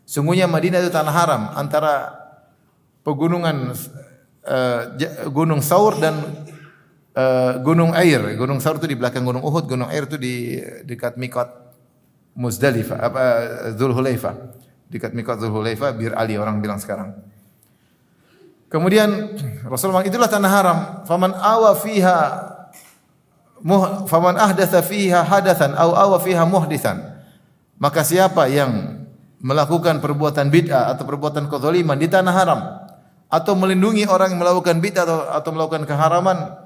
Sungguhnya Madinah itu tanah haram antara pegunungan Gunung Thawr dan Gunung Air. Gunung Thawr itu di belakang Gunung Uhud, Gunung Air itu di dekat Miqat Muzdalifah, Dzulhulaifah. Dekat Miqat Dzulhulaifah, Bir Ali orang bilang sekarang. Kemudian Rasulullah itulah tanah haram. Faman ahdatsa fiha hadatsan aw awa fiha muhditsan. Maka siapa yang melakukan perbuatan bid'ah atau perbuatan kezaliman di tanah haram, atau melindungi orang yang melakukan bid'ah atau melakukan keharaman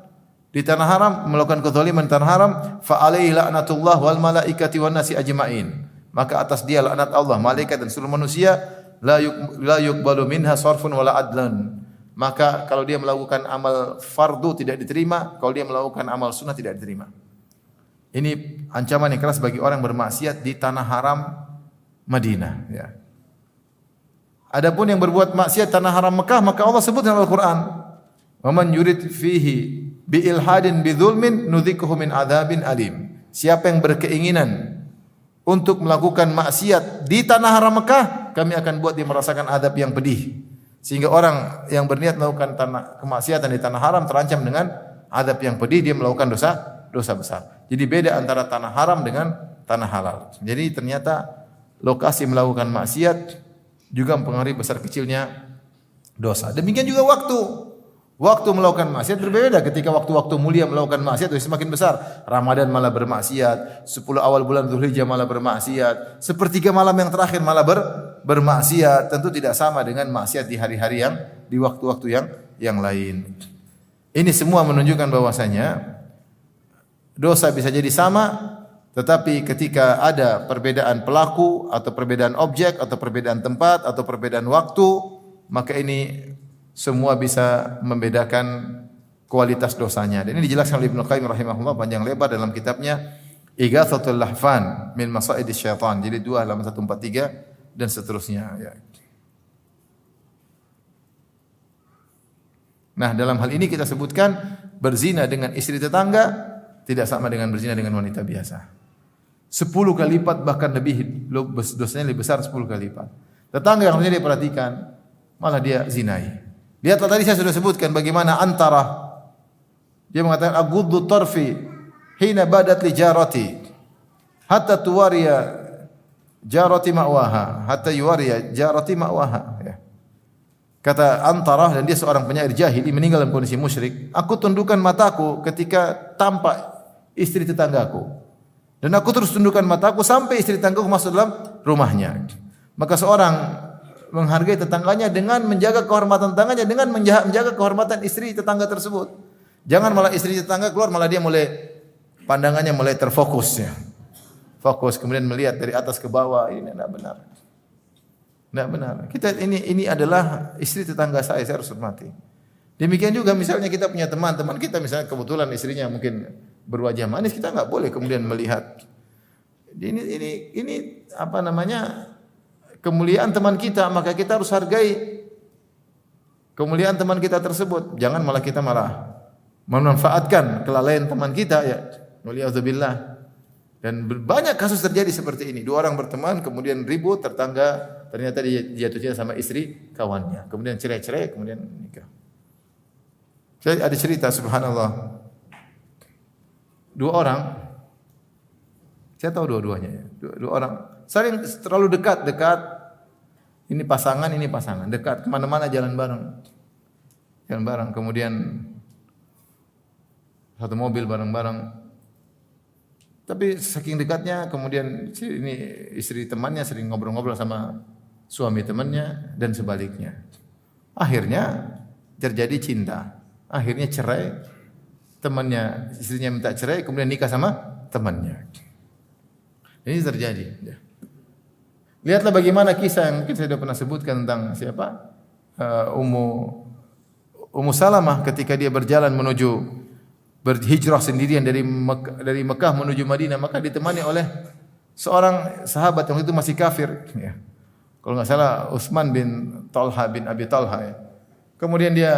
di tanah haram, melakukan kezaliman di tanah haram, fa alaihi la'natullah wal malaikati wan nasi ajmain. Maka atas dia laknat Allah, malaikat dan seluruh manusia, la yuqbalu minha sarfun wala adlan. Maka kalau dia melakukan amal fardu tidak diterima, kalau dia melakukan amal sunnah tidak diterima. Ini ancaman yang keras bagi orang bermaksiat di tanah haram Madinah ya. Adapun yang berbuat maksiat tanah haram Mekah, maka Allah sebut dalam Al-Qur'an, "Wa man yurid fihi bi ilhadin bi dzulmin nudzikuhu min adzabin alim." Siapa yang berkeinginan untuk melakukan maksiat di tanah haram Mekah, kami akan buat dia merasakan adab yang pedih. Sehingga orang yang berniat melakukan kemaksiatan di tanah haram terancam dengan adab yang pedih, dia melakukan dosa besar. Jadi beda antara tanah haram dengan tanah halal. Jadi ternyata lokasi melakukan maksiat juga mempengaruhi besar kecilnya dosa. Demikian juga waktu. Waktu melakukan maksiat berbeda. Ketika waktu-waktu mulia melakukan maksiat itu semakin besar. Ramadan malah bermaksiat, 10 awal bulan Dzulhijjah malah bermaksiat, sepertiga malam yang terakhir malah bermaksiat. Tentu tidak sama dengan maksiat di hari-hari di waktu-waktu yang lain. Ini semua menunjukkan bahwasanya dosa bisa jadi sama, tetapi ketika ada perbedaan pelaku atau perbedaan objek atau perbedaan tempat atau perbedaan waktu, maka ini semua bisa membedakan kualitas dosanya. Dan ini dijelaskan oleh Ibnu Qayyim rahimahullah panjang lebar dalam kitabnya Ighatsatul Lahfan min Masaidis Syaitan. Jadi 2 halaman 143 dan seterusnya ya. Nah, dalam hal ini kita sebutkan berzina dengan istri tetangga tidak sama dengan berzina dengan wanita biasa. 10 kali lipat bahkan lebih dosanya lebih besar 10 kali lipat. Tetangga yang harusnya dia perhatikan malah dia zinai. Lihatlah tadi saya sudah sebutkan bagaimana antara dia mengatakan aghuddu tarfi hina badat li jarati hatta tuwariya jarati ma'waha hatta yuwariya jarati ma'waha ya. Kata Antarah dan dia seorang penyair jahili meninggal dalam kondisi musyrik, aku tundukkan mataku ketika tampak istri tetanggaku. Dan aku terus tundukkan mataku sampai istri tetanggaku masuk dalam rumahnya. Maka seorang menghargai tetangganya dengan menjaga kehormatan tetangganya dengan menjaga kehormatan istri tetangga tersebut. Jangan malah istri tetangga keluar malah dia mulai pandangannya mulai terfokus ya. Fokus kemudian melihat dari atas ke bawah, ini tidak benar. Tidak benar. Kita ini adalah istri tetangga saya harus hormati. Demikian juga misalnya kita punya teman kita misalnya kebetulan istrinya mungkin berwajah manis, kita enggak boleh kemudian melihat. Ini apa namanya? Kemuliaan teman kita, maka kita harus hargai kemuliaan teman kita tersebut. Jangan malah kita memanfaatkan kelalaian teman kita ya. Waliyadzubillah. Dan banyak kasus terjadi seperti ini. 2 orang berteman kemudian ribut, tetangga ternyata dia jatuh cinta sama istri kawannya. Kemudian cerai-cerai, kemudian nikah. Saya ada cerita subhanallah. 2 orang, saya tahu dua-duanya ya. 2 orang saling terlalu dekat. Ini pasangan, dekat kemana-mana jalan bareng. Kemudian satu mobil bareng-bareng. Tapi saking dekatnya, kemudian ini istri temannya sering ngobrol-ngobrol sama suami temannya dan sebaliknya. Akhirnya terjadi cinta. Akhirnya cerai. Temannya, istrinya minta cerai, kemudian nikah sama temannya. Ini terjadi. Lihatlah bagaimana kisah yang kita sudah pernah sebutkan tentang siapa? Ummu Salamah ketika dia berjalan menuju berhijrah sendirian dari Mekah menuju Madinah, maka ditemani oleh seorang sahabat yang itu masih kafir ya. Kalau enggak salah Utsman bin Talha bin Abi Talha ya. Kemudian dia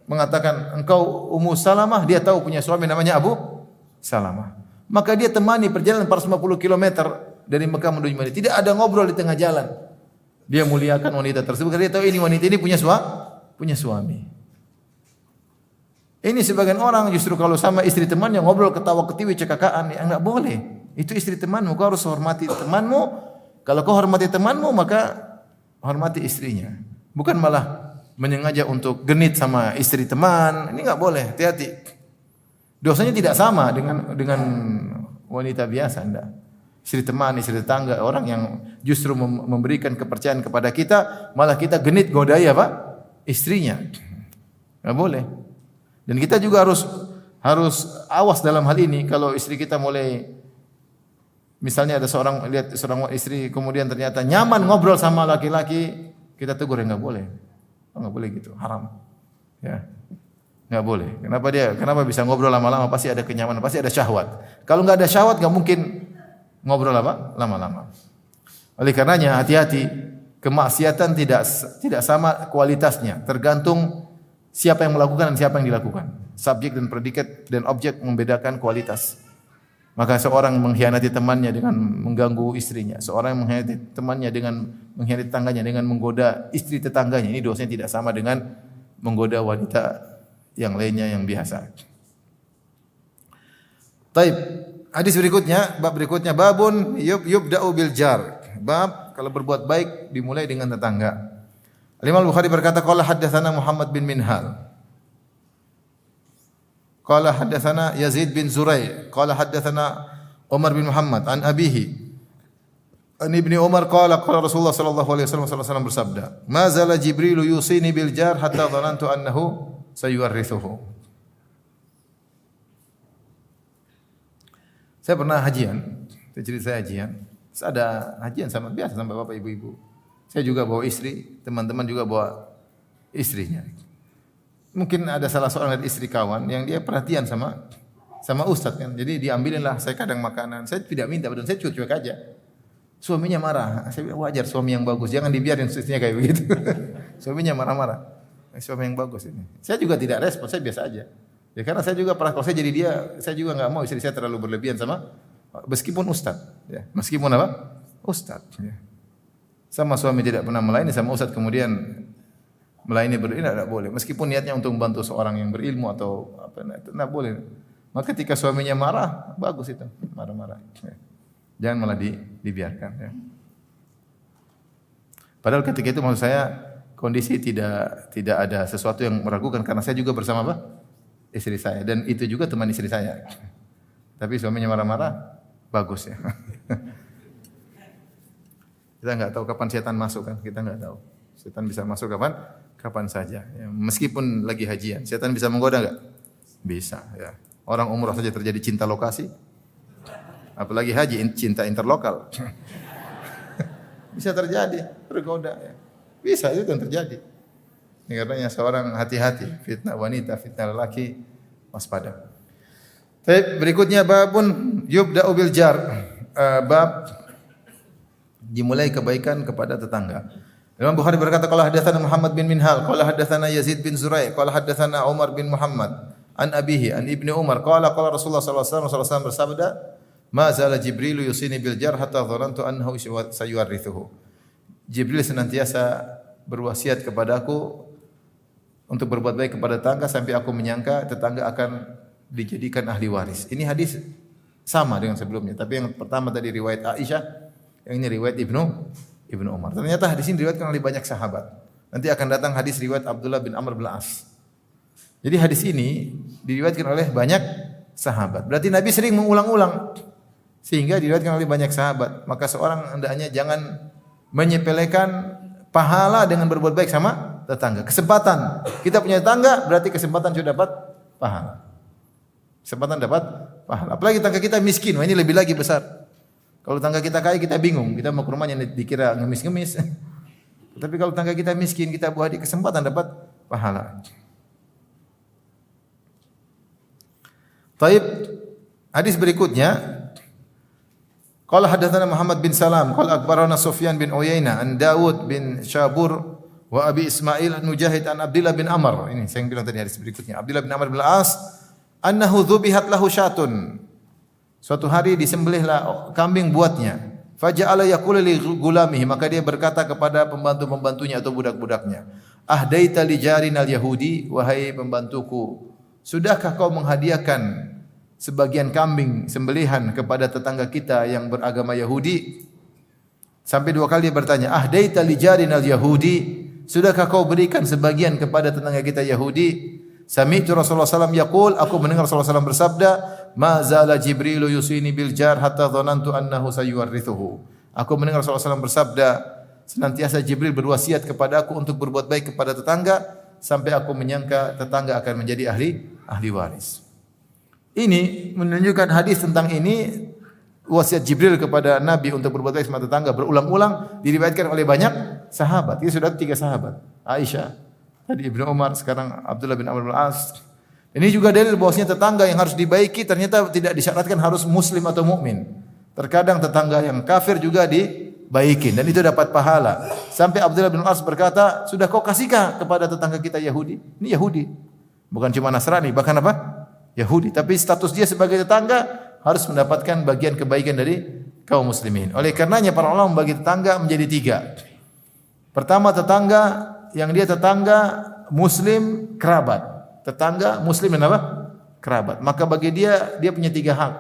mengatakan, "Engkau Ummu Salamah?" Dia tahu punya suami namanya Abu Salamah. Maka dia temani perjalanan 450 km dari Mekah menuju Madinah. Tidak ada ngobrol di tengah jalan. Dia muliakan wanita tersebut karena dia tahu ini wanita ini punya suami. Ini sebagian orang justru kalau sama istri temannya ngobrol ketawa ketiwi cekakaan, ya enggak boleh. Itu istri temanmu, kau harus hormati temanmu. Kalau kau hormati temanmu maka hormati istrinya. Bukan malah menyengaja untuk genit sama istri teman. Ini enggak boleh, hati-hati. Dosanya tidak sama dengan wanita biasa, enggak. Istri teman, istri tetangga, orang yang justru memberikan kepercayaan kepada kita, malah kita genit godai apa? Istrinya. Enggak boleh. Dan kita juga harus awas dalam hal ini kalau istri kita mulai misalnya ada seorang istri kemudian ternyata nyaman ngobrol sama laki-laki, kita tegur enggak boleh. Enggak boleh gitu, haram. Ya. Enggak boleh. Kenapa bisa ngobrol lama-lama? Pasti ada kenyamanan, pasti ada syahwat. Kalau enggak ada syahwat enggak mungkin ngobrol apa? Lama-lama. Oleh karenanya hati-hati, kemaksiatan tidak sama kualitasnya, tergantung siapa yang melakukan dan siapa yang dilakukan. Subjek dan predikat dan objek membedakan kualitas. Maka seorang mengkhianati temannya dengan mengganggu istrinya, seorang yang mengkhianati temannya dengan mengkhianati tetangganya dengan menggoda istri tetangganya, ini dosanya tidak sama dengan menggoda wanita yang lainnya yang biasa. Taib. Hadis berikutnya, bab berikutnya babun yubda'u bil jar. Bab kalau berbuat baik dimulai dengan tetangga. Imam Al-Bukhari berkata qala haddatsana Muhammad bin Minhal. Qala haddatsana Yazid bin Zurai. Qala haddatsana Umar bin Muhammad an abihi. An Ibnu Umar qala qala Rasulullah sallallahu alaihi wasallam bersabda, "Ma zala Jibril yusini bil jar hatta dhanantu annahu sayuwarrithuhu." Saya pernah hajian. Saya hajian. Ada hajian sama biasa sama bapak ibu-ibu. Saya juga bawa istri, teman-teman juga bawa istrinya. mungkin ada salah seorang dari istri kawan yang dia perhatian sama ustaz kan. Jadi diambilinlah saya kadang makanan. Saya tidak minta, padahal saya cuek-cuek aja. Suaminya marah. Saya bilang wajar suami yang bagus, jangan dibiarin istrinya kayak begitu. Suaminya marah-marah. Suami yang bagus ini. Saya juga tidak respon, saya biasa aja. Ya karena saya juga pernah kalau saya jadi dia, saya juga enggak mau istri saya terlalu berlebihan sama meskipun ustaz, ya. Meskipun apa? Ustaz, ya. Sama suami tidak pernah melayani sama ustaz kemudian melayani tidak boleh. Meskipun niatnya untuk membantu seorang yang berilmu atau apa tidak boleh. Maka ketika suaminya marah, bagus itu, marah-marah. Ya. Jangan malah dibiarkan, ya. Padahal ketika itu maksud saya kondisi tidak ada sesuatu yang meragukan karena saya juga bersama apa? Istri saya dan itu juga teman istri saya. Tapi suaminya marah-marah, bagus ya. Kita enggak tahu kapan setan masuk kan? Kita enggak tahu. Setan bisa masuk kapan saja. Ya, meskipun lagi hajian, setan bisa menggoda enggak? Bisa ya. Orang umrah saja terjadi cinta lokasi. Apalagi haji cinta interlokal. Bisa terjadi, tergoda ya. Bisa itu yang terjadi. Ini karenanya seorang hati-hati, fitnah wanita, fitnah lelaki, waspada. Baik, berikutnya babun yubda'u bil jar. Bab dimulai kebaikan kepada tetangga. Imam Bukhari berkata qala hadatsana Muhammad bin Minhal, qala hadatsana Yazid bin Zurai', qala hadatsana Umar bin Muhammad an abihi an Ibnu Umar qala qala Rasulullah sallallahu alaihi wasallam bersabda, "Ma zala Jibril yusini bil jar hatta dhanantu annahu sayuwarithuhu." Jibril senantiasa berwasiat kepadaku untuk berbuat baik kepada tetangga sampai aku menyangka tetangga akan dijadikan ahli waris. Ini hadis sama dengan sebelumnya, tapi yang pertama tadi riwayat Aisyah, yang ini riwayat Ibnu Umar. Ternyata hadis ini diriwayatkan oleh banyak sahabat. Nanti akan datang hadis riwayat Abdullah bin Amr bin As. Jadi hadis ini diriwayatkan oleh banyak sahabat. Berarti Nabi sering mengulang-ulang sehingga diriwayatkan oleh banyak sahabat. Maka seorang hendaknya jangan menyepelekan pahala dengan berbuat baik sama tetangga. Kesempatan. Kita punya tetangga berarti kesempatan sudah dapat pahala. Kesempatan dapat pahala. Apalagi tetangga kita miskin, wah ini lebih lagi besar. Kalau tetangga kita kaya kita bingung, kita mau ke rumahnya dikira ngemis-ngemis. Tapi kalau tetangga kita miskin, kita buat di kesempatan dapat pahala. Taib, hadis berikutnya qala hadatsana Muhammad bin Salam qala akhbarana Sufyan bin Uyainah an Dawud bin Syabur wa Abi Ismail an-Mujahid an Abdullah bin Amr. Ini saya yang bilang tadi hadis berikutnya. Abdullah bin Amr bin As annahu dzubihat lahu syatun. Suatu hari disembelihlah kambing buatnya. Faja'ala yaqulu li gulamihi, maka dia berkata kepada pembantu-pembantunya atau budak-budaknya, "Ahdaita li jarinal yahudi, wahai pembantuku, sudahkah kau menghadiahkan sebagian kambing sembelihan kepada tetangga kita yang beragama Yahudi?" Sampai dua kali dia bertanya, "Ahdaita li jarinal yahudi, sudahkah kau berikan sebagian kepada tetangga kita Yahudi?" Sami'tu Rasulullah sallallahu alaihi wasallam yaqul, aku mendengar Rasulullah sallallahu alaihi wasallam bersabda, "Ma zala Jibril yusini bil jar hatta dhanantu annahu sayuwarithuhu." Aku mendengar Rasulullah sallallahu alaihi wasallam bersabda, senantiasa Jibril berwasiat kepada aku untuk berbuat baik kepada tetangga sampai aku menyangka tetangga akan menjadi ahli waris. Ini menunjukkan hadis tentang ini, wasiat Jibril kepada Nabi untuk berbuat baik sama tetangga berulang-ulang diriwayatkan oleh banyak sahabat. Ini sudah 3 sahabat. Aisyah, tadi Ibnu Umar, sekarang Abdullah bin Amr bin As. Ini juga dalil bahwasanya tetangga yang harus dibaiki ternyata tidak disyaratkan harus muslim atau mukmin. Terkadang tetangga yang kafir juga dibaikin dan itu dapat pahala. Sampai Abdullah bin As berkata, "Sudah kau kasihkah kepada tetangga kita Yahudi?" Ini Yahudi. Bukan cuma Nasrani, bahkan apa? Yahudi. Tapi status dia sebagai tetangga harus mendapatkan bagian kebaikan dari kaum muslimin. Oleh karenanya para ulama membagi tetangga menjadi 3. Pertama, tetangga yang dia tetangga muslim kerabat. Tetangga muslim dan apa? Kerabat. Maka bagi dia punya 3 hak.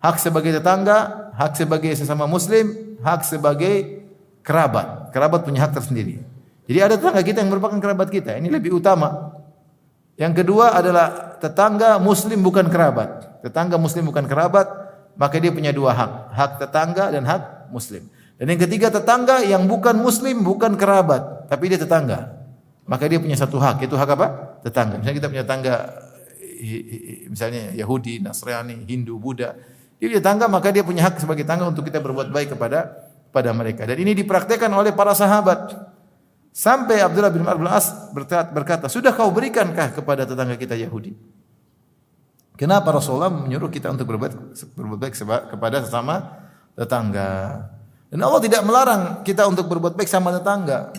Hak sebagai tetangga, hak sebagai sesama muslim, hak sebagai kerabat. Kerabat punya hak tersendiri. Jadi ada tetangga kita yang merupakan kerabat kita. Ini lebih utama. Yang kedua adalah tetangga muslim bukan kerabat. Tetangga muslim bukan kerabat, maka dia punya 2 hak. Hak tetangga dan hak muslim. Dan yang ketiga, tetangga yang bukan muslim, bukan kerabat, tapi dia tetangga. Maka dia punya 1 hak, itu hak apa? Tetangga. Misalnya kita punya tetangga, misalnya Yahudi, Nasrani, Hindu, Buddha. Dia punya tetangga, maka dia punya hak sebagai tetangga untuk kita berbuat baik kepada mereka. Dan ini dipraktekkan oleh para sahabat. Sampai Abdullah bin Amr bin As berkata, "Sudah kau berikankah kepada tetangga kita Yahudi?" Kenapa Rasulullah menyuruh kita untuk berbuat baik kepada sesama tetangga? Dan Allah tidak melarang kita untuk berbuat baik sama tetangga,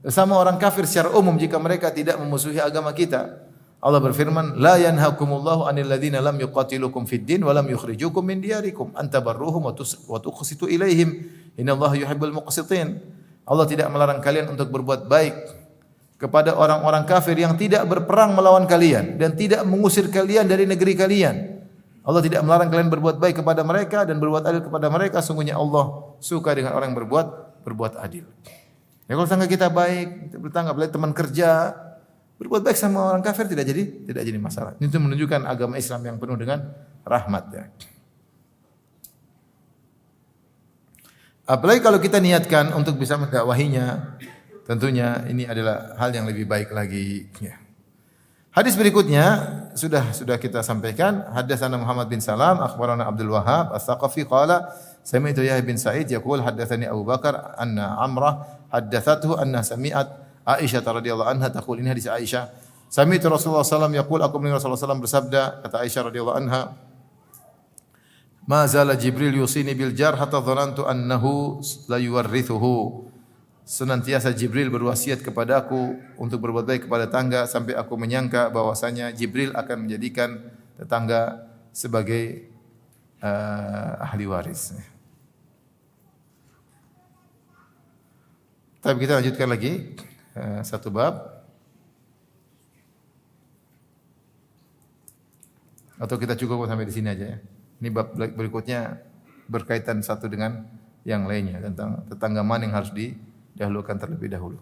sama orang kafir secara umum jika mereka tidak memusuhi agama kita. Allah berfirman, "La yanhakumullahu 'anil ladzina lam yuqatilukum fid din wa lam yukhrijukum min diyarikum an tabarruhum wa tuqsitu ilaihim. Innallaha yuhibbul muqsitin." Allah tidak melarang kalian untuk berbuat baik kepada orang-orang kafir yang tidak berperang melawan kalian dan tidak mengusir kalian dari negeri kalian. Allah tidak melarang kalian berbuat baik kepada mereka dan berbuat adil kepada mereka. Sungguhnya Allah suka dengan orang yang berbuat adil. Ya, kalau tetangga kita baik, bertetangga baik, teman kerja, berbuat baik sama orang kafir tidak jadi masalah. Itu menunjukkan agama Islam yang penuh dengan rahmat, ya. Apalagi kalau kita niatkan untuk bisa mendakwahinya, tentunya ini adalah hal yang lebih baik lagi, ya. Hadis berikutnya sudah kita sampaikan. Hadatsana Muhammad bin Salam, akhbarana Abdul Wahhab As-Saqafi qala sami'tu Yahya bin Sa'id yaqul hadatsani Abu Bakar anna Amrah haddatsathu anna sami'at Aisyah radhiyallahu anha taqul, ini hadis Aisyah. Sami'tu Rasulullah sallallahu alaihi wasallam yaqul, aku mendengar Rasulullah sallallahu bersabda, kata Aisyah radhiyallahu anha, "Ma zala Jibril yusini bil jar hatta dhanantu annahu la yuwarrithuhu." Senantiasa Jibril berwasiat kepadaku untuk berbuat baik kepada tetangga sampai aku menyangka bahwasanya Jibril akan menjadikan tetangga sebagai ahli waris. Tapi kita lanjutkan lagi satu bab, atau kita cukup sampai di sini aja, ya. Ini bab berikutnya berkaitan satu dengan yang lainnya tentang tetangga mana yang harus didahulukan terlebih dahulu.